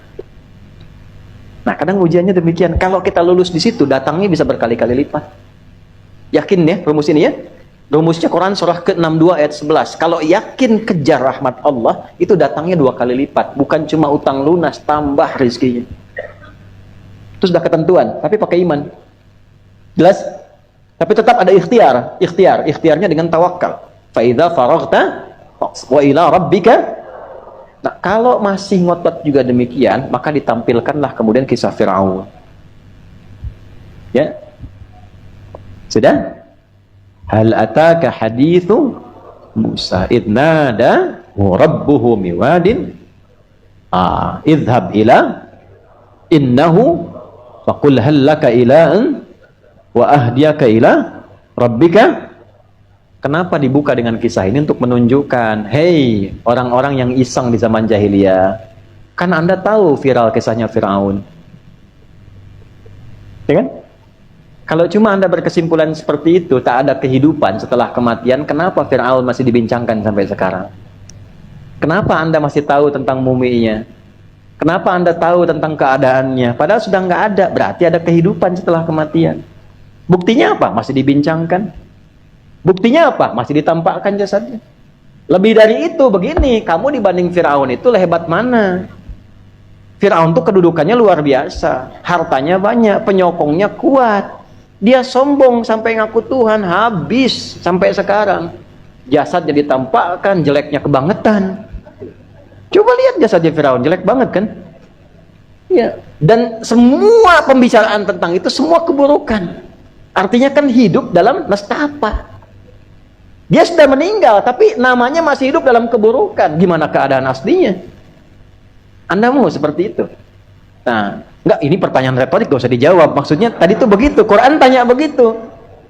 Nah, kadang ujiannya demikian. Kalau kita lulus di situ, datangnya bisa berkali-kali lipat. Yakin ya rumus ini ya? Rumusnya Quran surah ke-62 ayat 11. Kalau yakin kejar rahmat Allah, itu datangnya 2 kali lipat. Bukan cuma utang lunas, tambah rezekinya. Itu sudah ketentuan, tapi pakai iman. Jelas? Tapi tetap ada ikhtiar. Ikhtiarnya dengan tawakal. Fa idza faraghta wa ila rabbika. Nah, kalau masih ngotot juga demikian, maka ditampilkanlah kemudian kisah Fir'aun. Ya. Sudah? Hal ataka hadithu Musa idh nada rabbuhu miwadin idhhab ila innahu faqul hal laka ila an wa ahdiyaka ila rabbika. Kenapa dibuka dengan kisah ini? Untuk menunjukkan, hei orang-orang yang iseng di zaman jahiliyah, kan Anda tahu viral kisahnya Fir'aun, ya kan? Kalau cuma Anda berkesimpulan seperti itu, tak ada kehidupan setelah kematian, kenapa Fir'aun masih dibincangkan sampai sekarang? Kenapa Anda masih tahu tentang muminya? Kenapa Anda tahu tentang keadaannya? Padahal sudah nggak ada, berarti ada kehidupan setelah kematian. Buktinya apa? Masih dibincangkan. Buktinya apa? Masih ditampakkan jasadnya. Lebih dari itu, begini, kamu dibanding Fir'aun itu hebat mana? Fir'aun itu kedudukannya luar biasa, hartanya banyak, penyokongnya kuat. Dia sombong sampai ngaku Tuhan, habis sampai sekarang. Jasadnya ditampakkan, jeleknya kebangetan. Coba lihat jasadnya Fir'aun, jelek banget kan? Ya. Dan semua pembicaraan tentang itu semua keburukan. Artinya kan hidup dalam nestapa. Dia sudah meninggal, tapi namanya masih hidup dalam keburukan. Gimana keadaan aslinya? Anda mau seperti itu? Nah, enggak, ini pertanyaan retorik, gak usah dijawab. Maksudnya tadi tuh begitu, Quran tanya begitu.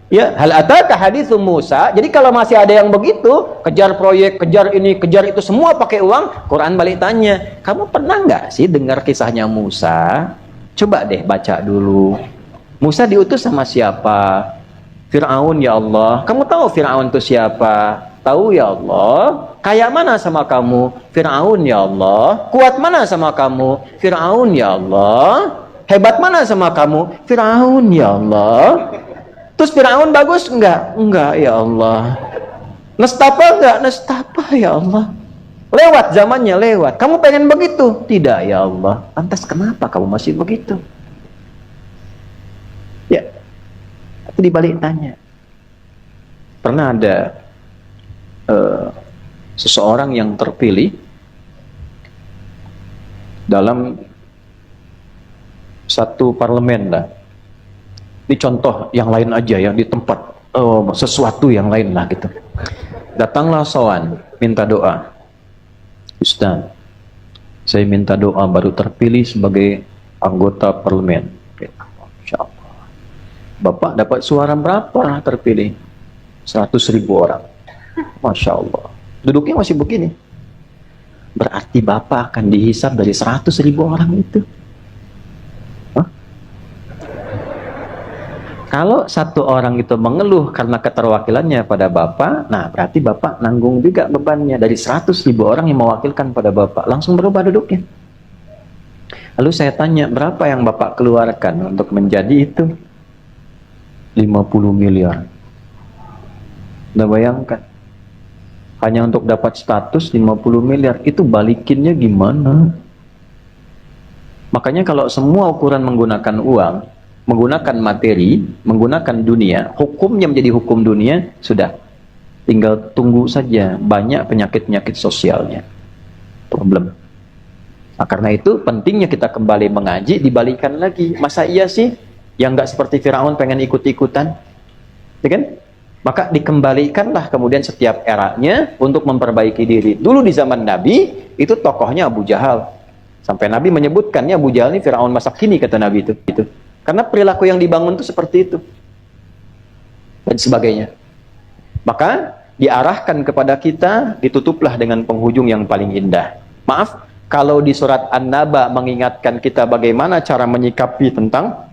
Ya, hal ataka haditsu Musa. Jadi kalau masih ada yang begitu, kejar proyek, kejar ini, kejar itu, semua pakai uang, Quran balik tanya, kamu pernah nggak sih dengar kisahnya Musa? Coba deh baca dulu. Musa diutus sama siapa? Fir'aun, ya Allah. Kamu tahu Fir'aun itu siapa? Tahu, ya Allah. Kayak mana sama kamu? Fir'aun, ya Allah. Kuat mana sama kamu? Fir'aun, ya Allah. Hebat mana sama kamu? Fir'aun, ya Allah. Terus Fir'aun bagus? Enggak, ya Allah. Nestapa enggak? Nestapa, ya Allah. Lewat zamannya, lewat. Kamu pengen begitu? Tidak, ya Allah. Lantas kenapa kamu masih begitu? Ya, itu dibalik tanya. Pernah ada seseorang yang terpilih dalam satu parlemen lah. Ini contoh yang lain aja, yang di tempat sesuatu yang lain lah gitu. Datanglah sowan, minta doa. Ustaz, saya minta doa baru terpilih sebagai anggota parlemen. Masya Allah. Bapak dapat suara berapa terpilih? 100.000 orang. Masya Allah. Duduknya masih begini. Berarti Bapak akan dihisab dari 100.000 orang itu. Hah? Kalau satu orang itu mengeluh karena keterwakilannya pada Bapak, nah berarti Bapak nanggung juga bebannya dari 100.000 orang yang mewakilkan pada Bapak. Langsung berubah duduknya. Lalu saya tanya, berapa yang Bapak keluarkan untuk menjadi itu? 50 miliar. Udah bayangkan? Hanya untuk dapat status 50 miliar, itu balikinnya gimana? Makanya kalau semua ukuran menggunakan uang, menggunakan materi, menggunakan dunia, hukumnya menjadi hukum dunia, sudah. Tinggal tunggu saja banyak penyakit-penyakit sosialnya. Problem. Nah, karena itu pentingnya kita kembali mengaji, dibalikan lagi. Masa iya sih yang nggak seperti Firaun pengen ikut-ikutan? Ya kan? Maka dikembalikanlah kemudian setiap eranya untuk memperbaiki diri. Dulu di zaman Nabi, itu tokohnya Abu Jahal. Sampai Nabi menyebutkannya Abu Jahal ini Firaun masa kini, kata Nabi itu. Karena perilaku yang dibangun itu seperti itu. Dan sebagainya. Maka diarahkan kepada kita, ditutuplah dengan penghujung yang paling indah. Maaf, kalau di surat An-Naba mengingatkan kita bagaimana cara menyikapi tentang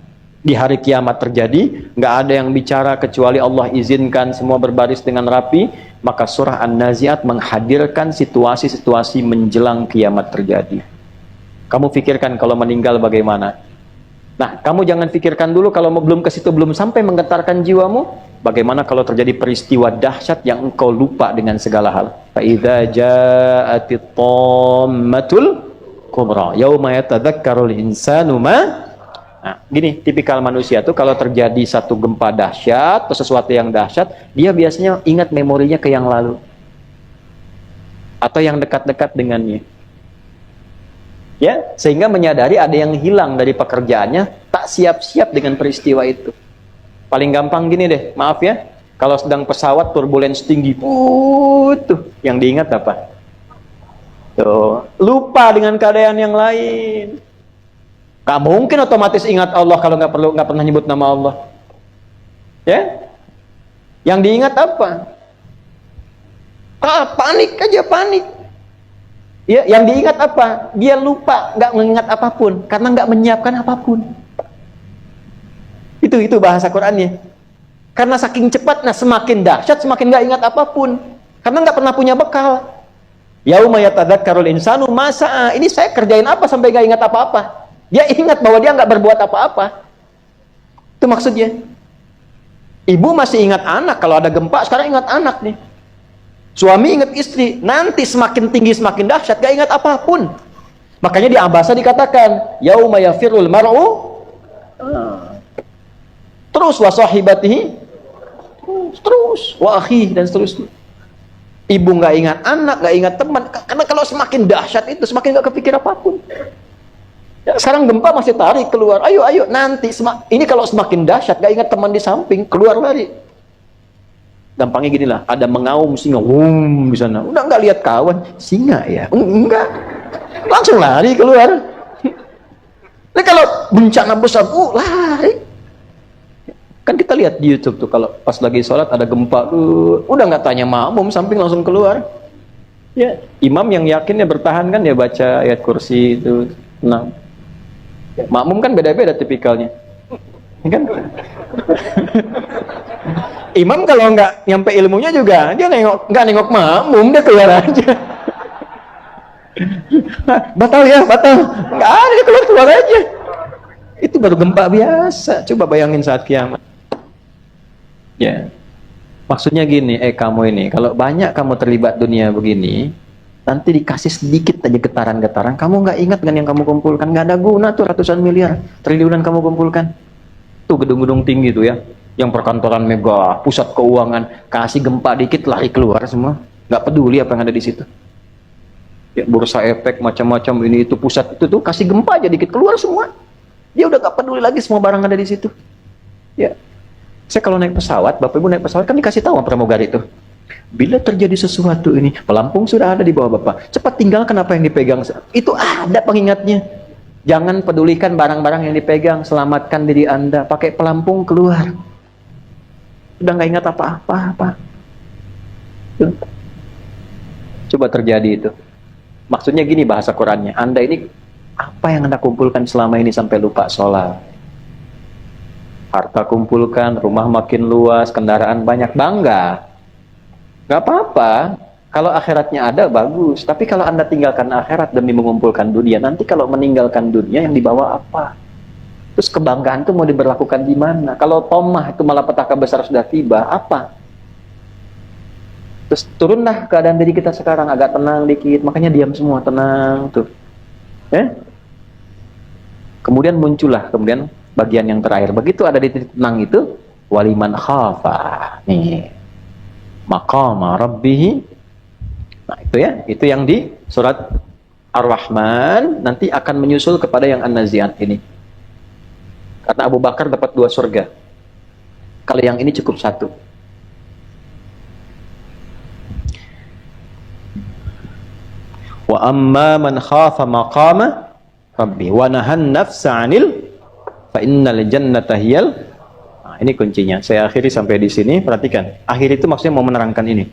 di hari kiamat terjadi, nggak ada yang bicara kecuali Allah izinkan semua berbaris dengan rapi, maka surah An-Nazi'at menghadirkan situasi-situasi menjelang kiamat terjadi. Kamu pikirkan kalau meninggal bagaimana? Nah, kamu jangan pikirkan dulu kalau belum ke situ, belum sampai menggetarkan jiwamu, bagaimana kalau terjadi peristiwa dahsyat yang engkau lupa dengan segala hal. Fa idza ja'atit tammatul kubra yauma yatadzakkarul insanu ma. Nah, gini, tipikal manusia tuh kalau terjadi satu gempa dahsyat atau sesuatu yang dahsyat, dia biasanya ingat memorinya ke yang lalu. Atau yang dekat-dekat dengannya. Ya, sehingga menyadari ada yang hilang dari pekerjaannya, tak siap-siap dengan peristiwa itu. Paling gampang gini deh, maaf ya, kalau sedang pesawat turbulens tinggi, tuh, yang diingat apa? Tuh, lupa dengan keadaan yang lain. Gak mungkin otomatis ingat Allah kalau nggak pernah nyebut nama Allah. Ya, yang diingat apa? Panik aja, panik. Ya, yang diingat apa? Dia lupa, nggak mengingat apapun karena nggak menyiapkan apapun. Itu bahasa Qurannya. Karena saking cepat, nah semakin dahsyat, semakin nggak ingat apapun karena nggak pernah punya bekal. Yauma yatadzakkarul insanu ma sa'a. Ini saya kerjain apa sampai nggak ingat apa-apa? Dia ingat bahwa dia nggak berbuat apa-apa. Itu maksudnya. Ibu masih ingat anak, kalau ada gempa sekarang ingat anak nih. Suami ingat istri, nanti semakin tinggi semakin dahsyat, gak ingat apapun. Makanya di Abasa dikatakan, yauma yafirul mar'u, terus wa sahibatihi, terus wa akhi, dan seterusnya. Ibu nggak ingat anak, nggak ingat teman, karena kalau semakin dahsyat itu semakin nggak kepikir apapun. Ya, sekarang gempa masih tarik keluar, ayo nanti ini kalau semakin dahsyat gak ingat teman di samping, keluar lari. Gampangnya gini lah, ada mengaum singa, di sana, udah nggak lihat kawan, singa ya, enggak, langsung lari keluar. Nah kalau bencana besar, lari. Kan kita lihat di YouTube tuh, kalau pas lagi sholat ada gempa, udah nggak tanya makmum, samping langsung keluar. Ya, imam yang yakinnya bertahan kan dia baca ayat kursi itu, tenang. Makmum kan beda-beda tipikalnya, kan? Imam kalau nggak nyampe ilmunya juga, dia nggak nengok makmum, dia keluar aja. Batal ya, batal. Nggak ada, dia keluar aja. Itu baru gempa biasa. Coba bayangin saat kiamat. Ya, maksudnya gini, kamu ini, kalau banyak kamu terlibat dunia begini, nanti dikasih sedikit aja getaran-getaran, kamu nggak ingat dengan yang kamu kumpulkan, nggak ada guna tuh ratusan miliar, triliunan kamu kumpulkan. Tuh gedung-gedung tinggi tuh ya, yang perkantoran megah, pusat keuangan, kasih gempa dikit lari keluar semua, nggak peduli apa yang ada di situ. Ya, bursa efek macam-macam ini itu pusat itu tuh kasih gempa aja dikit keluar semua. Dia udah nggak peduli lagi semua barang ada di situ. Ya, saya kalau naik pesawat, bapak ibu naik pesawat kan dikasih tahu sama pramugari itu. Bila terjadi sesuatu ini, pelampung sudah ada di bawah Bapak. Cepat tinggalkan apa yang dipegang. Itu ada pengingatnya. Jangan pedulikan barang-barang yang dipegang. Selamatkan diri Anda. Pakai pelampung keluar. Udah nggak ingat apa-apa. Coba terjadi itu. Maksudnya gini bahasa Qurannya. Anda ini, apa yang Anda kumpulkan selama ini sampai lupa sholat? Harta kumpulkan, rumah makin luas, kendaraan banyak, bangga. Gak apa-apa. Kalau akhiratnya ada, bagus. Tapi kalau Anda tinggalkan akhirat demi mengumpulkan dunia, nanti kalau meninggalkan dunia, yang dibawa apa? Terus kebanggaan itu mau diberlakukan di mana? Kalau tomah itu malapetaka besar sudah tiba, apa? Terus turunlah keadaan diri kita sekarang agak tenang dikit, makanya diam semua, tenang tuh. Kemudian muncullah bagian yang terakhir. Begitu ada di titik tenang itu, waliman khafa. Nih. Maqama rabbih. Nah, itu ya, itu yang di surat Ar-Rahman nanti akan menyusul kepada yang An-Nazi'at ini. Karena Abu Bakar dapat 2 surga. Kalau yang ini cukup 1. Wa amma man khafa maqama rabbi wa nahan nafsa 'anil fa innal jannata hiyal. Nah, ini kuncinya. Saya akhiri sampai di sini. Perhatikan. Akhir itu maksudnya mau menerangkan ini.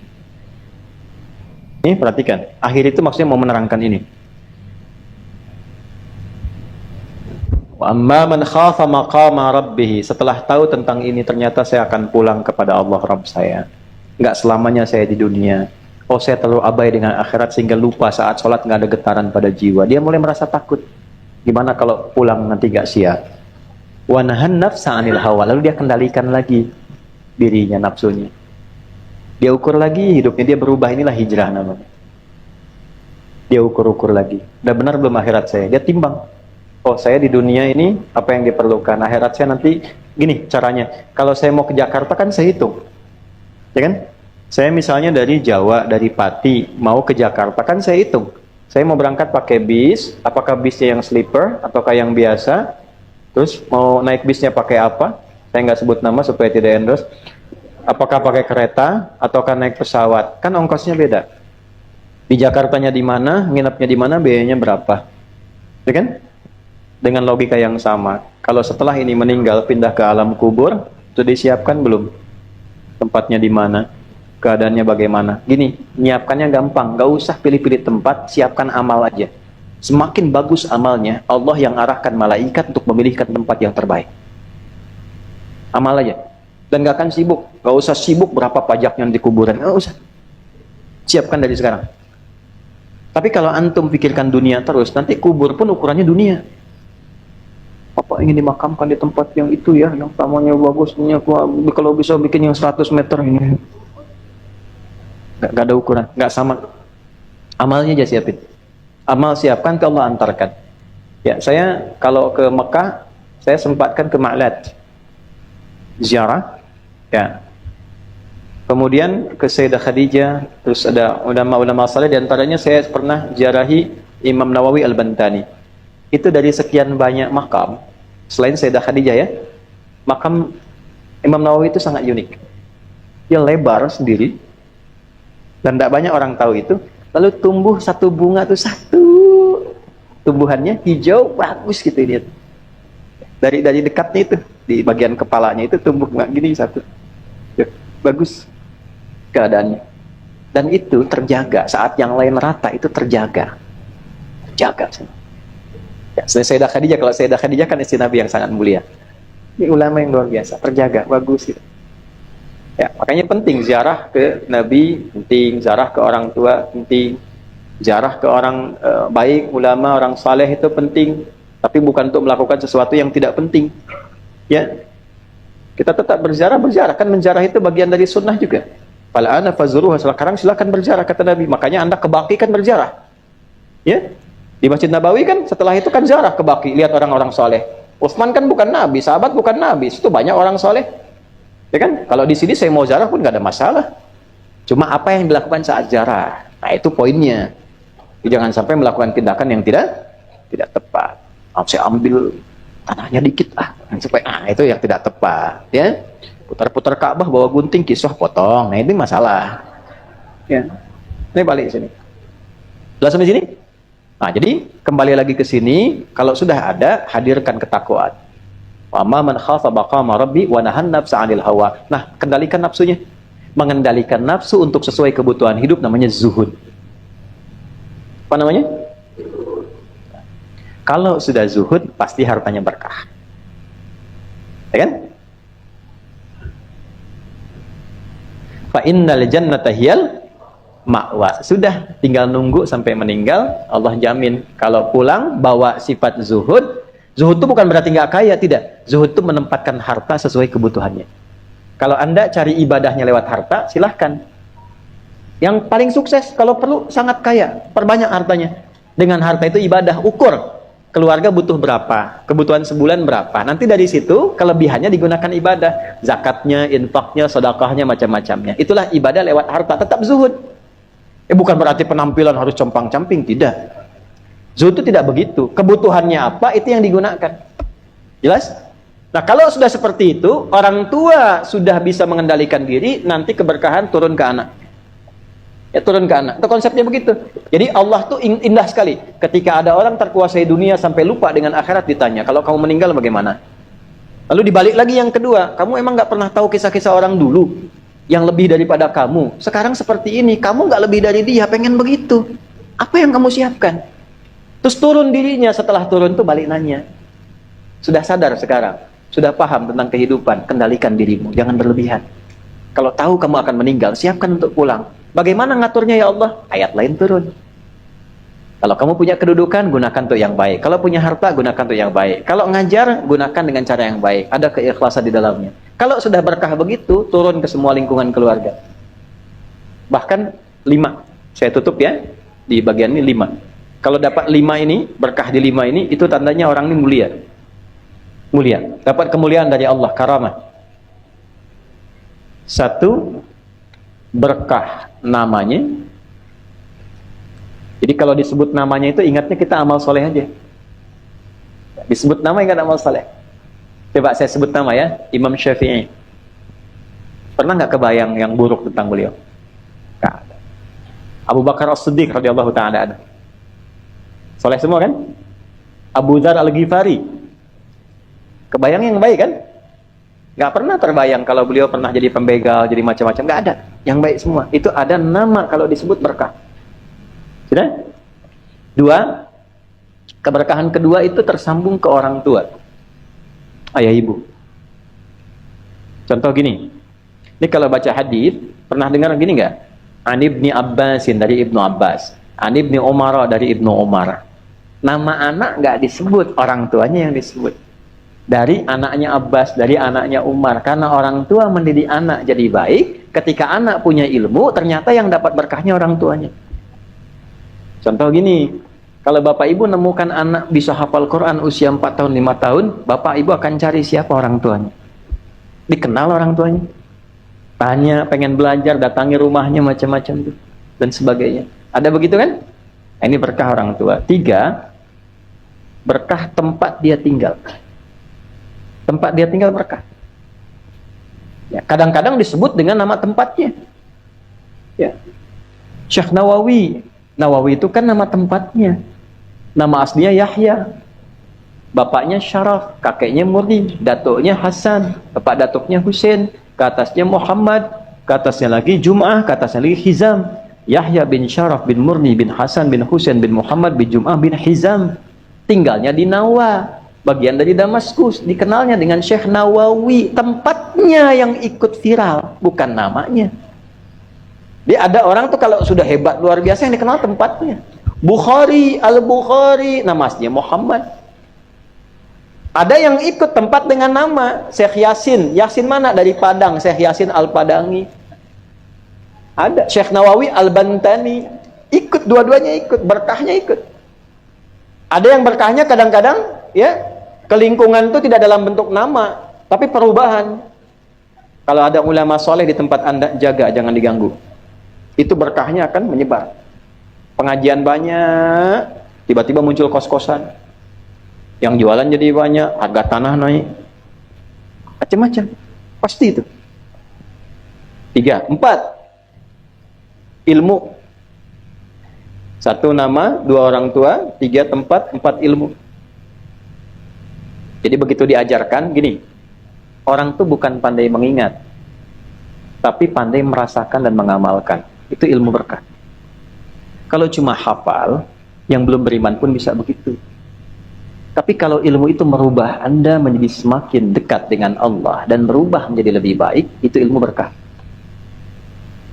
Ini perhatikan. Akhir itu maksudnya mau menerangkan ini. Wa amma man khafa maqama rabbih. Setelah tahu tentang ini, ternyata saya akan pulang kepada Allah Rabb saya. Enggak selamanya saya di dunia. Oh, saya terlalu abai dengan akhirat sehingga lupa saat sholat nggak ada getaran pada jiwa. Dia mulai merasa takut. Gimana kalau pulang nanti nggak siap? Wa nahan nafsa 'anil hawa. Lalu dia kendalikan lagi dirinya, nafsunya. Dia ukur lagi hidupnya, dia berubah. Inilah hijrah namanya. Dia ukur-ukur lagi. Udah benar belum akhirat saya? Dia timbang. Oh, saya di dunia ini apa yang diperlukan. Akhirat saya nanti gini caranya. Kalau saya mau ke Jakarta kan saya hitung. Ya kan? Saya misalnya dari Jawa, dari Pati, mau ke Jakarta, kan saya hitung. Saya mau berangkat pakai bis, apakah bisnya yang sleeper, ataukah yang biasa, terus mau naik bisnya pakai apa, saya nggak sebut nama supaya tidak endorse, apakah pakai kereta, ataukah naik pesawat, kan ongkosnya beda. Di Jakartanya di mana, nginepnya di mana, biayanya berapa. Ya kan? Dengan logika yang sama. Kalau setelah ini meninggal, pindah ke alam kubur, itu disiapkan belum? Tempatnya di mana? Keadaannya bagaimana? Gini, nyiapkannya gampang, gak usah pilih-pilih tempat, siapkan amal aja. Semakin bagus amalnya, Allah yang arahkan malaikat untuk memilihkan tempat yang terbaik. Amal aja. Dan gak akan sibuk, gak usah sibuk berapa pajaknya di kuburan, gak usah. Siapkan dari sekarang. Tapi kalau antum pikirkan dunia terus, nanti kubur pun ukurannya dunia. Apa ingin dimakamkan di tempat yang itu ya, yang tamannya bagus, kalau bisa bikin yang 100 meter ini. Gak ada ukuran, gak sama. Amalnya aja siapin. Amal siapkan, ke Allah antarkan. Ya, saya kalau ke Mekah, saya sempatkan ke Ma'lad ziarah. Ya. Kemudian ke Sayyidah Khadijah, terus ada ulama-ulama saleh, di antaranya saya pernah ziarahi Imam Nawawi Al-Bantani. Itu dari sekian banyak makam, selain Sayyidah Khadijah ya, makam Imam Nawawi itu sangat unik. Dia lebar sendiri, dan tidak banyak orang tahu itu. Lalu tumbuh satu bunga tuh, satu tumbuhannya hijau bagus gitu dia. Dari dekatnya itu, di bagian kepalanya itu tumbuh bunga gini satu. Ya, bagus keadaannya. Dan itu terjaga saat yang lain rata, itu terjaga. Terjaga. Ya, Sayyidah Khadijah, kalau Sayyidah Khadijah kan istri Nabi yang sangat mulia. Ini ulama yang luar biasa, terjaga, bagus gitu. Ya, makanya penting ziarah ke Nabi, penting ziarah ke orang tua, penting ziarah ke orang baik, ulama, orang saleh itu penting, tapi bukan untuk melakukan sesuatu yang tidak penting. Ya, kita tetap berziarah, kan menziarah itu bagian dari sunnah juga. Fal'ana fazuruha, sekarang silakan berziarah kata Nabi. Makanya Anda ke Baqi kan berziarah. Ya, di Masjid Nabawi kan setelah itu kan ziarah ke Baqi, lihat orang-orang saleh. Utsman kan bukan Nabi, sahabat bukan Nabi, itu banyak orang saleh. Ya kan? Kalau di sini saya mau ziarah pun nggak ada masalah. Cuma apa yang dilakukan saat ziarah? Nah, itu poinnya. Jangan sampai melakukan tindakan yang tidak tepat. Saya ambil tanahnya dikit supaya itu yang tidak tepat, ya. Putar-putar Ka'bah bawa gunting, kisah potong. Nah, ini masalah. Ya. Ini balik sini. Jelas sampai sini? Nah, jadi kembali lagi ke sini, kalau sudah ada, hadirkan ketakwaan. Wa ma man khafa maqama rabbi wa nahan nafsa 'anil hawa. Nah, kendalikan nafsunya. Mengendalikan nafsu untuk sesuai kebutuhan hidup namanya zuhud. Apa namanya? Kalau sudah zuhud, pasti hartanya berkah. Ya kan? Fa innal jannata hiyal ma'wa. Sudah, tinggal nunggu sampai meninggal, Allah jamin. Kalau pulang bawa sifat zuhud. Zuhud itu bukan berarti nggak kaya, tidak. Zuhud itu menempatkan harta sesuai kebutuhannya. Kalau Anda cari ibadahnya lewat harta, silahkan. Yang paling sukses kalau perlu sangat kaya, perbanyak hartanya. Dengan harta itu ibadah, ukur keluarga butuh berapa, kebutuhan sebulan berapa. Nanti dari situ kelebihannya digunakan ibadah, zakatnya, infaknya, sedekahnya, macam-macamnya. Itulah ibadah lewat harta, tetap zuhud. Bukan berarti penampilan harus compang-camping, tidak. Zuhud itu tidak begitu. Kebutuhannya apa, itu yang digunakan. Jelas? Nah, kalau sudah seperti itu, orang tua sudah bisa mengendalikan diri, nanti keberkahan turun ke anak. Ya, turun ke anak. Itu konsepnya begitu. Jadi Allah tuh indah sekali. Ketika ada orang terkuasai dunia sampai lupa dengan akhirat, ditanya, kalau kamu meninggal bagaimana? Lalu dibalik lagi yang kedua, kamu emang nggak pernah tahu kisah-kisah orang dulu yang lebih daripada kamu, sekarang seperti ini, kamu nggak lebih dari dia, pengen begitu, apa yang kamu siapkan? Terus turun dirinya, setelah turun tuh balik nanya, sudah sadar sekarang, sudah paham tentang kehidupan, kendalikan dirimu, jangan berlebihan. Kalau tahu kamu akan meninggal, siapkan untuk pulang. Bagaimana ngaturnya ya Allah? Ayat lain turun. Kalau kamu punya kedudukan, gunakan untuk yang baik. Kalau punya harta, gunakan untuk yang baik. Kalau ngajar, gunakan dengan cara yang baik. Ada keikhlasan di dalamnya. Kalau sudah berkah begitu, turun ke semua lingkungan keluarga. Bahkan 5. Saya tutup ya, di bagian ini 5. Kalau dapat 5 ini, berkah di 5 ini, itu tandanya orang ini mulia. Mulia. Dapat kemuliaan dari Allah, karamah. 1, berkah namanya. Jadi kalau disebut namanya itu, ingatnya kita amal soleh aja. Disebut nama, ingat amal soleh. Coba saya sebut nama ya, Imam Syafi'i. Pernah nggak kebayang yang buruk tentang beliau? Nggak ada. Abu Bakar As-Siddiq radhiyallahu ta'ala anhu. Soleh semua kan? Abu Dzar Al-Ghifari. Kebayang yang baik kan? Nggak pernah terbayang kalau beliau pernah jadi pembegal, jadi macam-macam. Nggak ada. Yang baik semua. Itu ada nama kalau disebut berkah. Sudah? 2, keberkahan kedua itu tersambung ke orang tua. Ayah ibu. Contoh gini. Ini kalau baca hadis, pernah dengar gini nggak? An Ibni Abbasin dari Ibnu Abbas. An Ibni Umar dari Ibnu Umar. Nama anak nggak disebut, orang tuanya yang disebut. Dari anaknya Abbas, dari anaknya Umar. Karena orang tua mendidik anak jadi baik, ketika anak punya ilmu, ternyata yang dapat berkahnya orang tuanya. Contoh gini, kalau bapak ibu nemukan anak bisa hafal Quran usia 4 tahun, 5 tahun, bapak ibu akan cari siapa orang tuanya. Dikenal orang tuanya. Tanya, pengen belajar, datangi rumahnya, macam-macam tuh, dan sebagainya. Ada begitu kan? Ini berkah orang tua. 3, berkah tempat dia tinggal. Tempat dia tinggal berkah. Ya, kadang-kadang disebut dengan nama tempatnya. Ya. Syekh Nawawi. Nawawi itu kan nama tempatnya. Nama aslinya Yahya. Bapaknya Syaraf, kakeknya Murni, datuknya Hasan, bapak datuknya Husain, ke atasnya Muhammad, ke atasnya lagi Jum'ah, ke atasnya lagi Hizam. Yahya bin Syaraf bin Murni bin Hasan bin Husain bin Muhammad bin Jum'ah bin Hizam. Tinggalnya di Nawa, bagian dari Damaskus. Dikenalnya dengan Syekh Nawawi. Tempatnya yang ikut viral, bukan namanya. Dia ada orang tuh kalau sudah hebat luar biasa yang dikenal tempatnya. Bukhari, Al-Bukhari, nama aslinya Muhammad. Ada yang ikut tempat dengan nama Syekh Yasin. Yasin mana? Dari Padang, Syekh Yasin Al-Padangi. Ada Syekh Nawawi Al-Bantani. Ikut, dua-duanya ikut, berkahnya ikut. Ada yang berkahnya kadang-kadang ya, ke lingkungan itu tidak dalam bentuk nama, tapi perubahan. Kalau ada ulama soleh di tempat Anda, jaga, jangan diganggu. Itu berkahnya akan menyebar. Pengajian banyak, tiba-tiba muncul kos-kosan. Yang jualan jadi banyak, harga tanah naik. Macam-macam. Pasti itu. 3, 4. ilmu. 1 nama, 2 orang tua, 3 tempat, 4 ilmu. Jadi begitu diajarkan, gini, orang tuh bukan pandai mengingat, tapi pandai merasakan dan mengamalkan. Itu ilmu berkah. Kalau cuma hafal, yang belum beriman pun bisa begitu. Tapi kalau ilmu itu merubah Anda menjadi semakin dekat dengan Allah dan berubah menjadi lebih baik, itu ilmu berkah.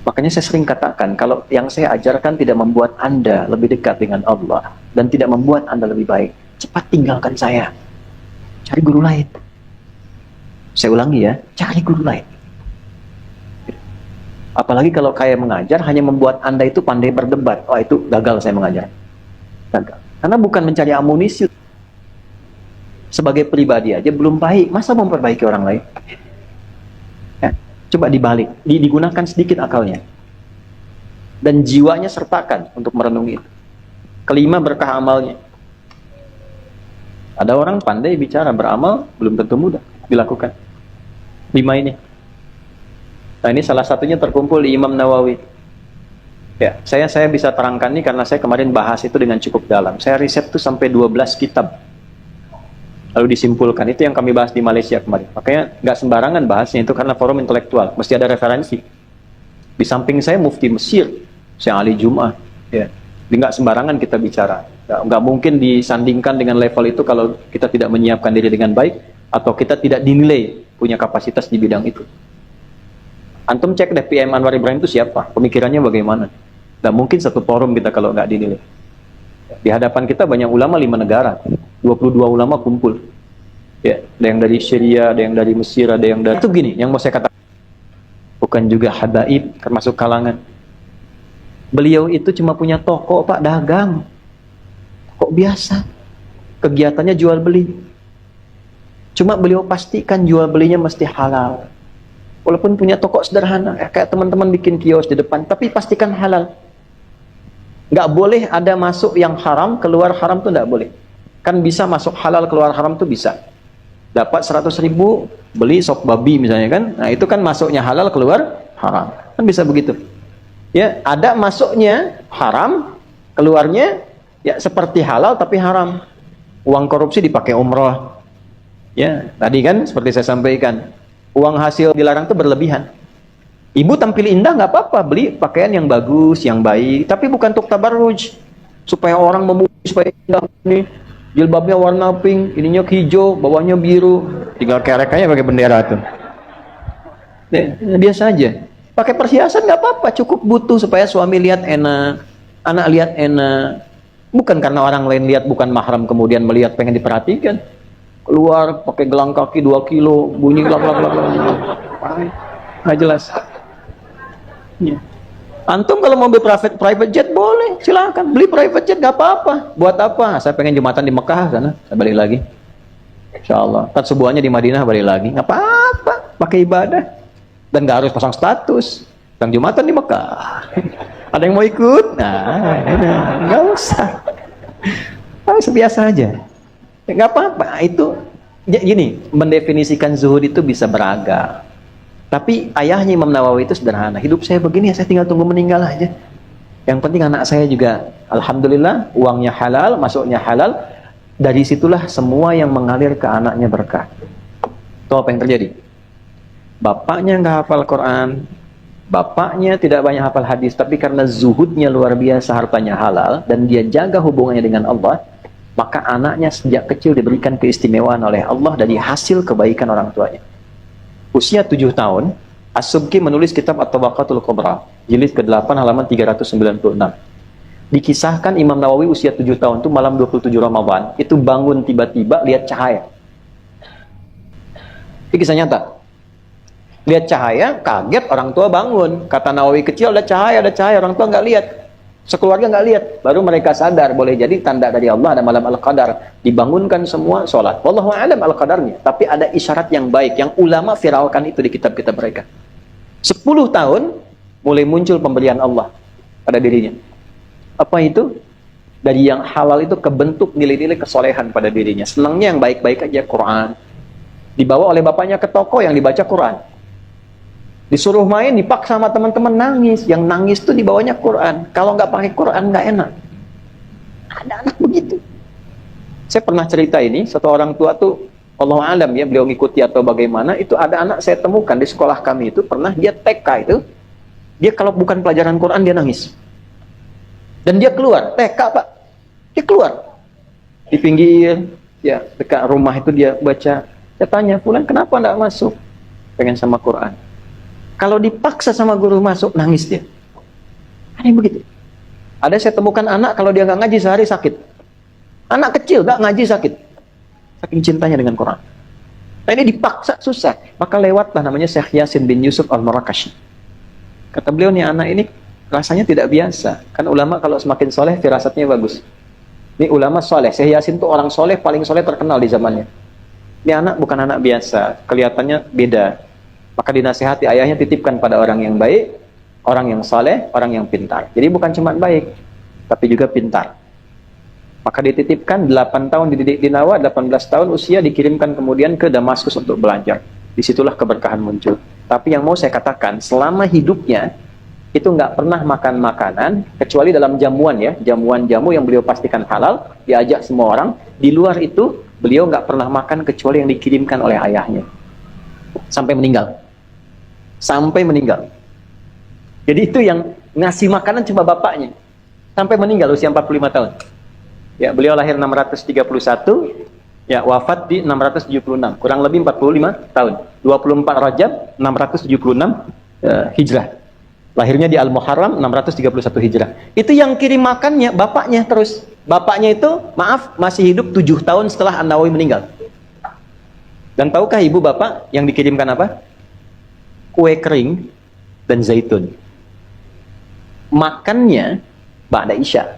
Makanya saya sering katakan, kalau yang saya ajarkan tidak membuat Anda lebih dekat dengan Allah dan tidak membuat Anda lebih baik, cepat tinggalkan saya. Cari guru lain. Saya ulangi ya, cari guru lain. Apalagi kalau kayak mengajar hanya membuat Anda itu pandai berdebat. Oh, itu gagal saya mengajar. Gagal. Karena bukan mencari amunisi. Sebagai pribadi aja belum baik, masa memperbaiki orang lain? Ya, coba dibalik, digunakan sedikit akalnya. Dan jiwanya sertakan untuk merenungi itu. Kelima, berkah amalnya. Ada orang pandai bicara, beramal belum tentu mudah dilakukan. 5 ini. Nah, ini salah satunya terkumpul di Imam Nawawi. Ya, saya bisa terangkan ini karena saya kemarin bahas itu dengan cukup dalam. Saya riset tuh sampai 12 kitab. Lalu disimpulkan, itu yang kami bahas di Malaysia kemarin. Makanya nggak sembarangan bahasnya itu karena forum intelektual, mesti ada referensi. Di samping saya mufti Mesir, Syekh Ali Jum'ah. Ya, jadi nggak sembarangan kita bicara. Nggak mungkin disandingkan dengan level itu kalau kita tidak menyiapkan diri dengan baik atau kita tidak dinilai punya kapasitas di bidang itu. Antum cek deh PM Anwar Ibrahim itu siapa, pemikirannya bagaimana. Nggak mungkin satu forum kita kalau nggak dinilai. Di hadapan kita banyak ulama 5 negara, 22 ulama kumpul. Ya, ada yang dari Syria, ada yang dari Mesir, ada yang dari... Itu gini, yang mau saya katakan. Bukan juga habaib, termasuk kalangan. Beliau itu cuma punya toko, Pak, dagang. Kok biasa? Kegiatannya jual beli. Cuma beliau pastikan jual belinya mesti halal. Walaupun punya toko sederhana, kayak teman-teman bikin kios di depan, tapi pastikan halal. Nggak boleh ada masuk yang haram, keluar haram tuh nggak boleh. Kan bisa masuk halal, keluar haram tuh bisa. Dapat 100.000, beli sop babi misalnya kan. Nah itu kan masuknya halal, keluar haram. Kan bisa begitu. Ya, ada masuknya haram, keluarnya ya seperti halal tapi haram. Uang korupsi dipakai umroh. Ya, tadi kan seperti saya sampaikan. Uang hasil dilarang itu berlebihan. Ibu tampil indah nggak apa-apa, beli pakaian yang bagus, yang baik, tapi bukan untuk tabarruj. Supaya orang memuji supaya indah nih. Jilbabnya warna pink, ininya hijau, bawahnya biru, tinggal kerek aja pakai bendera tuh. Biasa aja. Pakai perhiasan nggak apa-apa, cukup butuh supaya suami lihat enak, anak lihat enak. Bukan karena orang lain lihat bukan mahram kemudian melihat pengen diperhatikan. Keluar pakai gelang kaki 2 kilo, bunyi glak-glak-glak. Nggak jelas. Ya. Antum kalau mau beli private jet boleh, silakan beli private jet, gak apa-apa. Buat apa? Saya pengen Jumatan di Mekah sana, saya balik lagi. Insya Allah. Kan subuhannya di Madinah balik lagi. Gak apa-apa, pakai ibadah dan gak harus pasang status. Bang Jumatan di Mekah. Ada yang mau ikut? Nah, nggak usah. Biasa aja. Gak apa-apa. Itu gini, mendefinisikan zuhud itu bisa beragam. Tapi ayahnya Imam Nawawi itu sederhana. Hidup saya begini, saya tinggal tunggu meninggal aja. Yang penting anak saya juga, alhamdulillah, uangnya halal, masuknya halal. Dari situlah semua yang mengalir ke anaknya berkah. Itu apa yang terjadi? Bapaknya nggak hafal Quran, bapaknya tidak banyak hafal hadis, tapi karena zuhudnya luar biasa, hartanya halal, dan dia jaga hubungannya dengan Allah, maka anaknya sejak kecil diberikan keistimewaan oleh Allah dari hasil kebaikan orang tuanya. Usia 7 tahun, As-Subki menulis kitab At-Tabaqatul Kubra, jilid ke-8 halaman 396. Dikisahkan Imam Nawawi usia 7 tahun itu malam 27 Ramadan, itu bangun tiba-tiba lihat cahaya. Ini kisah nyata. Lihat cahaya, kaget, orang tua bangun. Kata Nawawi, kecil ada cahaya, orang tua nggak lihat. Sekeluarga nggak lihat, baru mereka sadar, boleh jadi tanda dari Allah ada malam Al-Qadar. Dibangunkan semua sholat. Wallahu a'lam Al-Qadarnya. Tapi ada isyarat yang baik, yang ulama viralkan itu di kitab-kitab mereka. 10 tahun, mulai muncul pemberian Allah pada dirinya. Apa itu? Dari yang halal itu kebentuk nilai-nilai kesolehan pada dirinya. Senangnya yang baik-baik aja, Quran. Dibawa oleh bapaknya ke toko yang dibaca Quran. Disuruh main, dipaksa sama teman-teman, nangis. Yang nangis tuh dibawanya Quran. Kalau nggak pakai Quran nggak enak. Ada anak begitu. Saya pernah cerita ini, satu orang tua tuh, Allah alam ya, beliau ngikuti atau bagaimana, itu ada anak saya temukan di sekolah kami itu, pernah dia TK itu, dia kalau bukan pelajaran Quran dia nangis. Dan dia keluar, TK Pak, dia keluar. Di pinggir, ya dekat rumah itu dia baca. Saya tanya, Fulan kenapa enggak masuk? Pengen sama Quran. Kalau dipaksa sama guru masuk, nangis dia. Ada yang begitu. Ada saya temukan anak, kalau dia nggak ngaji sehari sakit. Anak kecil nggak ngaji sakit. Saking cintanya dengan Quran. Nah ini dipaksa susah. Maka lewatlah namanya Syekh Yasin bin Yusuf Al-Marakashi. Kata beliau, nih anak ini rasanya tidak biasa. Kan ulama kalau semakin soleh, firasatnya bagus. Ini ulama soleh. Syekh Yasin itu orang soleh, paling soleh terkenal di zamannya. Ini anak bukan anak biasa. Kelihatannya beda. Maka dinasihati, ayahnya titipkan pada orang yang baik, orang yang soleh, orang yang pintar. Jadi bukan cuma baik, tapi juga pintar. Maka dititipkan 8 tahun dididik di Nawa, 18 tahun usia dikirimkan kemudian ke Damaskus untuk belajar. Disitulah keberkahan muncul. Tapi yang mau saya katakan, selama hidupnya itu nggak pernah makan makanan kecuali dalam jamuan ya, jamuan-jamu yang beliau pastikan halal, diajak semua orang. Di luar itu beliau nggak pernah makan kecuali yang dikirimkan oleh ayahnya. Sampai meninggal. Sampai meninggal. Jadi itu yang ngasih makanan cuma bapaknya. Sampai meninggal usia 45 tahun. Ya, beliau lahir 631, ya wafat di 676, kurang lebih 45 tahun. 24 Rajab 676 Hijrah. Lahirnya di Al-Muharram 631 Hijrah. Itu yang kirim makannya bapaknya terus. Bapaknya itu, maaf, masih hidup 7 tahun setelah An-Nawawi meninggal. Dan tahukah ibu bapak yang dikirimkan apa? Kue kering dan zaitun. Makannya ba'da isya.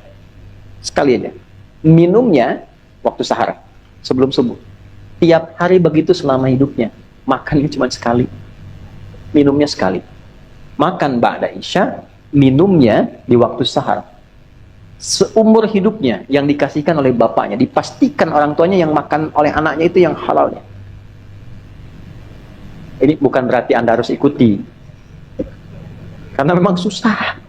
Sekali aja. Minumnya waktu sahar, sebelum subuh. Tiap hari begitu selama hidupnya. Makannya cuma sekali. Minumnya sekali. Makan ba'da isya, minumnya di waktu sahar. Seumur hidupnya yang dikasihkan oleh bapaknya, dipastikan orang tuanya yang makan oleh anaknya itu yang halalnya. Ini bukan berarti Anda harus ikuti. Karena memang susah.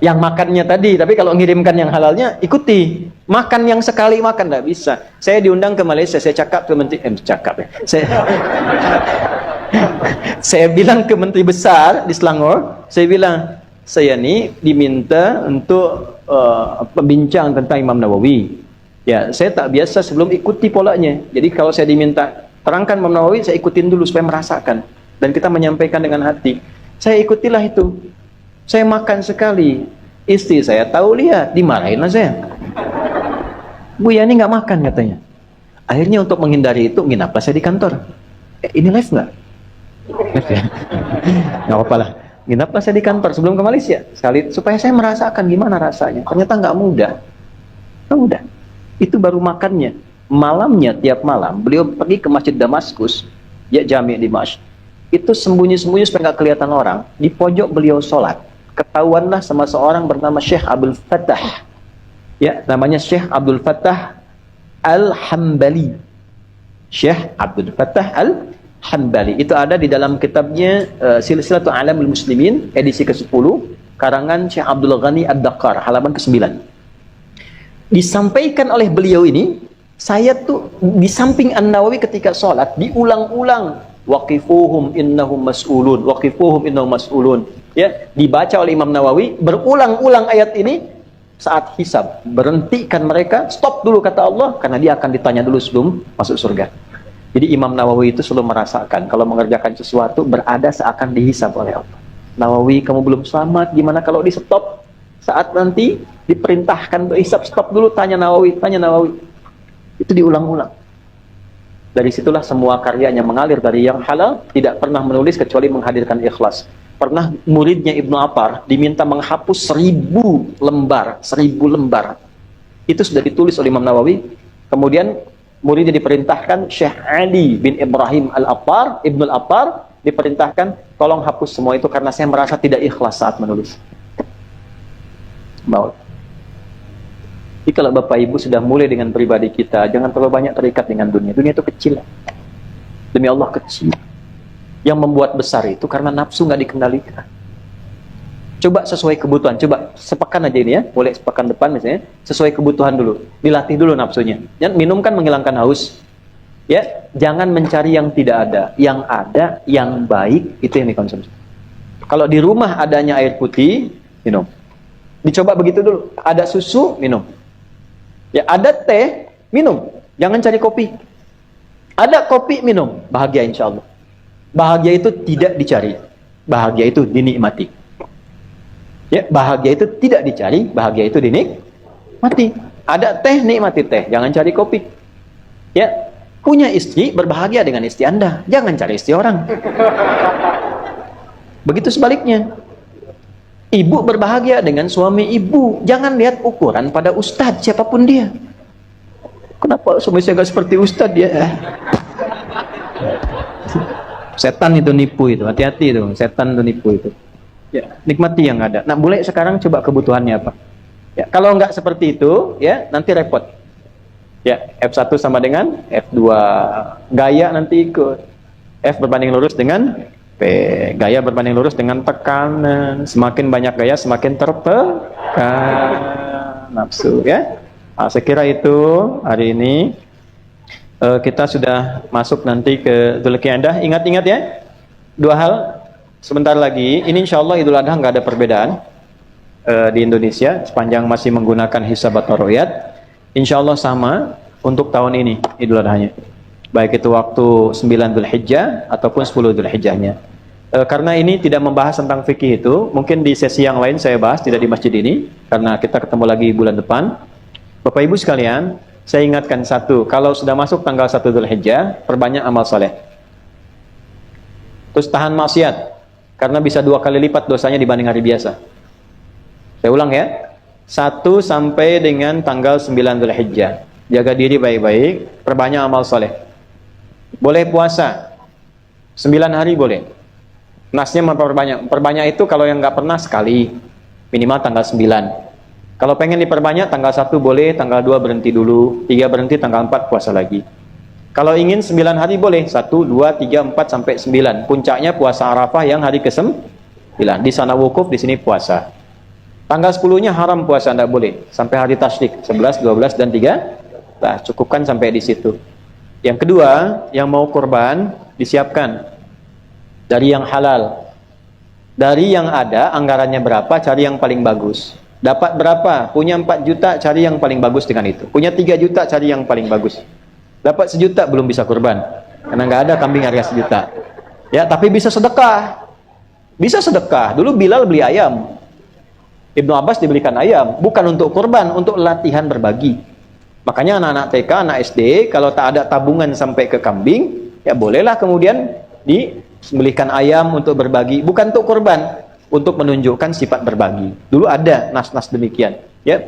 Yang makannya tadi, tapi kalau ngirimkan yang halalnya, ikuti. Makan yang sekali makan, nggak bisa. Saya diundang ke Malaysia, saya cakap ke menteri, saya bilang ke menteri besar di Selangor, saya bilang, saya ini diminta untuk pembincang tentang Imam Nawawi. Ya, saya tak biasa sebelum ikuti polanya. Jadi kalau saya diminta terangkan Imam Nawawi, saya ikutin dulu supaya merasakan. Dan kita menyampaikan dengan hati. Saya ikutilah itu. Saya makan sekali. Istri saya tahu, lihat, dimarahinlah saya. Bu Yani nggak makan katanya. Akhirnya untuk menghindari itu, nginaplah saya di kantor. Ini live nggak? Live ya? Nggak apa-apa lah. Nginaplah saya di kantor sebelum ke Malaysia. Sekali, supaya saya merasakan gimana rasanya. Ternyata nggak mudah. Nggak mudah. Itu baru makannya. Malamnya, tiap malam, beliau pergi ke Masjid Damaskus, ya Jami' Dimashq. Itu sembunyi-sembunyi supaya nggak kelihatan orang. Di pojok beliau sholat. Ketahuanlah sama seorang bernama Syekh Abdul Fattah. Ya, namanya Syekh Abdul Fattah Al-Hambali. Syekh Abdul Fattah Al-Hambali. Itu ada di dalam kitabnya Silsilatul A'lamul Muslimin, edisi ke-10, karangan Syekh Abdul Ghani Ad-Daqqar, halaman ke-9. Disampaikan oleh beliau ini, saya tuh di samping An-Nawawi ketika sholat, diulang-ulang. Waqifuhum innahum mas'ulun, waqifuhum innahum mas'ulun. Ya, dibaca oleh Imam Nawawi, berulang-ulang ayat ini saat hisab. Berhentikan mereka, stop dulu kata Allah, karena dia akan ditanya dulu sebelum masuk surga. Jadi Imam Nawawi itu selalu merasakan kalau mengerjakan sesuatu berada seakan dihisab oleh Allah. Nawawi, kamu belum selamat, gimana kalau di stop? Saat nanti diperintahkan untuk hisab, stop dulu, tanya Nawawi, tanya Nawawi. Itu diulang-ulang. Dari situlah semua karyanya mengalir dari yang halal, tidak pernah menulis kecuali menghadirkan ikhlas. Pernah muridnya Ibnu Attar diminta menghapus 1000 lembar, 1000 lembar. Itu sudah ditulis oleh Imam Nawawi. Kemudian muridnya diperintahkan, Syekh Ali bin Ibrahim Al-Attar, Ibnu Al-Attar, diperintahkan, tolong hapus semua itu karena saya merasa tidak ikhlas saat menulis. Mau. Jadi kalau Bapak Ibu sudah mulai dengan pribadi kita, jangan terlalu banyak terikat dengan dunia. Dunia itu kecil. Demi Allah kecil. Yang membuat besar itu karena nafsu nggak dikendalikan. Coba sesuai kebutuhan, coba sepekan aja ini ya, boleh sepekan depan misalnya, sesuai kebutuhan dulu, dilatih dulu nafsunya. Minum kan menghilangkan haus, ya, jangan mencari yang tidak ada, yang baik itu yang dikonsumsi. Kalau di rumah adanya air putih, minum. Dicoba begitu dulu, ada susu, minum. Ya, ada teh, minum, jangan cari kopi. Ada kopi, minum, bahagia insya Allah. Bahagia itu tidak dicari, bahagia itu dinikmati. Ya, bahagia itu tidak dicari, bahagia itu dinikmati. Ada teh, nikmati teh, jangan cari kopi. Ya, punya istri, berbahagia dengan istri Anda, jangan cari istri orang. Begitu sebaliknya. Ibu berbahagia dengan suami ibu, jangan lihat ukuran pada ustadz siapapun dia. Kenapa suami saya gak seperti ustadz ya? Setan itu nipu itu, hati-hati itu, setan itu nipu itu. Ya, nikmati yang ada. Nah, boleh sekarang coba kebutuhannya apa? Ya, kalau nggak seperti itu, ya nanti repot. Ya, F1 sama dengan F2. Gaya nanti ikut. F berbanding lurus dengan P. Gaya berbanding lurus dengan tekanan. Semakin banyak gaya, semakin tertekan nafsu. Ya, nah, saya kira itu hari ini kita sudah masuk nanti ke Dzulqa'dah. Ingat-ingat ya, dua hal. Sebentar lagi, ini insya Allah Idul Adha nggak ada perbedaan di Indonesia sepanjang masih menggunakan hisab atau ru'yat. Insya Allah sama untuk tahun ini Idul Adhanya. Baik itu waktu 9 Dzulhijjah ataupun 10 Dzulhijjahnya. Karena ini tidak membahas tentang fikih itu, mungkin di sesi yang lain saya bahas, tidak di masjid ini, karena kita ketemu lagi bulan depan. Bapak Ibu sekalian, saya ingatkan satu, kalau sudah masuk tanggal 1 Dzulhijjah, perbanyak amal soleh. Terus tahan maksiat. Karena bisa 2 kali lipat dosanya dibanding hari biasa. Saya ulang ya. 1 sampai dengan tanggal 9 Dzulhijjah. Jaga diri baik-baik, perbanyak amal soleh. Boleh puasa 9 hari boleh. Nasnya memperbanyak. Perbanyak itu kalau yang nggak pernah sekali. Minimal tanggal 9. Kalau pengen diperbanyak tanggal 1 boleh, tanggal 2 berhenti dulu, 3 berhenti, tanggal 4 puasa lagi. Kalau ingin 9 hari boleh, 1, 2, 3, 4, sampai 9. Puncaknya puasa Arafah yang hari ke-9. Di sana wukuf, di sini puasa. Tanggal 10-nya haram puasa, tidak boleh. Sampai hari tasyrik, 11, 12, dan 3. Nah, cukupkan sampai di situ. Yang kedua, yang mau kurban, disiapkan. Dari yang halal. Dari yang ada, anggarannya berapa, cari yang paling bagus. Dapat berapa? Punya 4 juta, cari yang paling bagus dengan itu. Punya 3 juta, cari yang paling bagus. Dapat 1 juta belum bisa kurban karena nggak ada kambing harga 1 juta. Ya, tapi bisa sedekah. Bisa sedekah. Dulu Bilal beli ayam. Ibnu Abbas dibelikan ayam, bukan untuk kurban, untuk latihan berbagi. Makanya anak-anak TK, anak SD, kalau tak ada tabungan sampai ke kambing, ya bolehlah kemudian dibelikan ayam untuk berbagi, bukan untuk kurban, untuk menunjukkan sifat berbagi. Dulu ada nas-nas demikian, ya.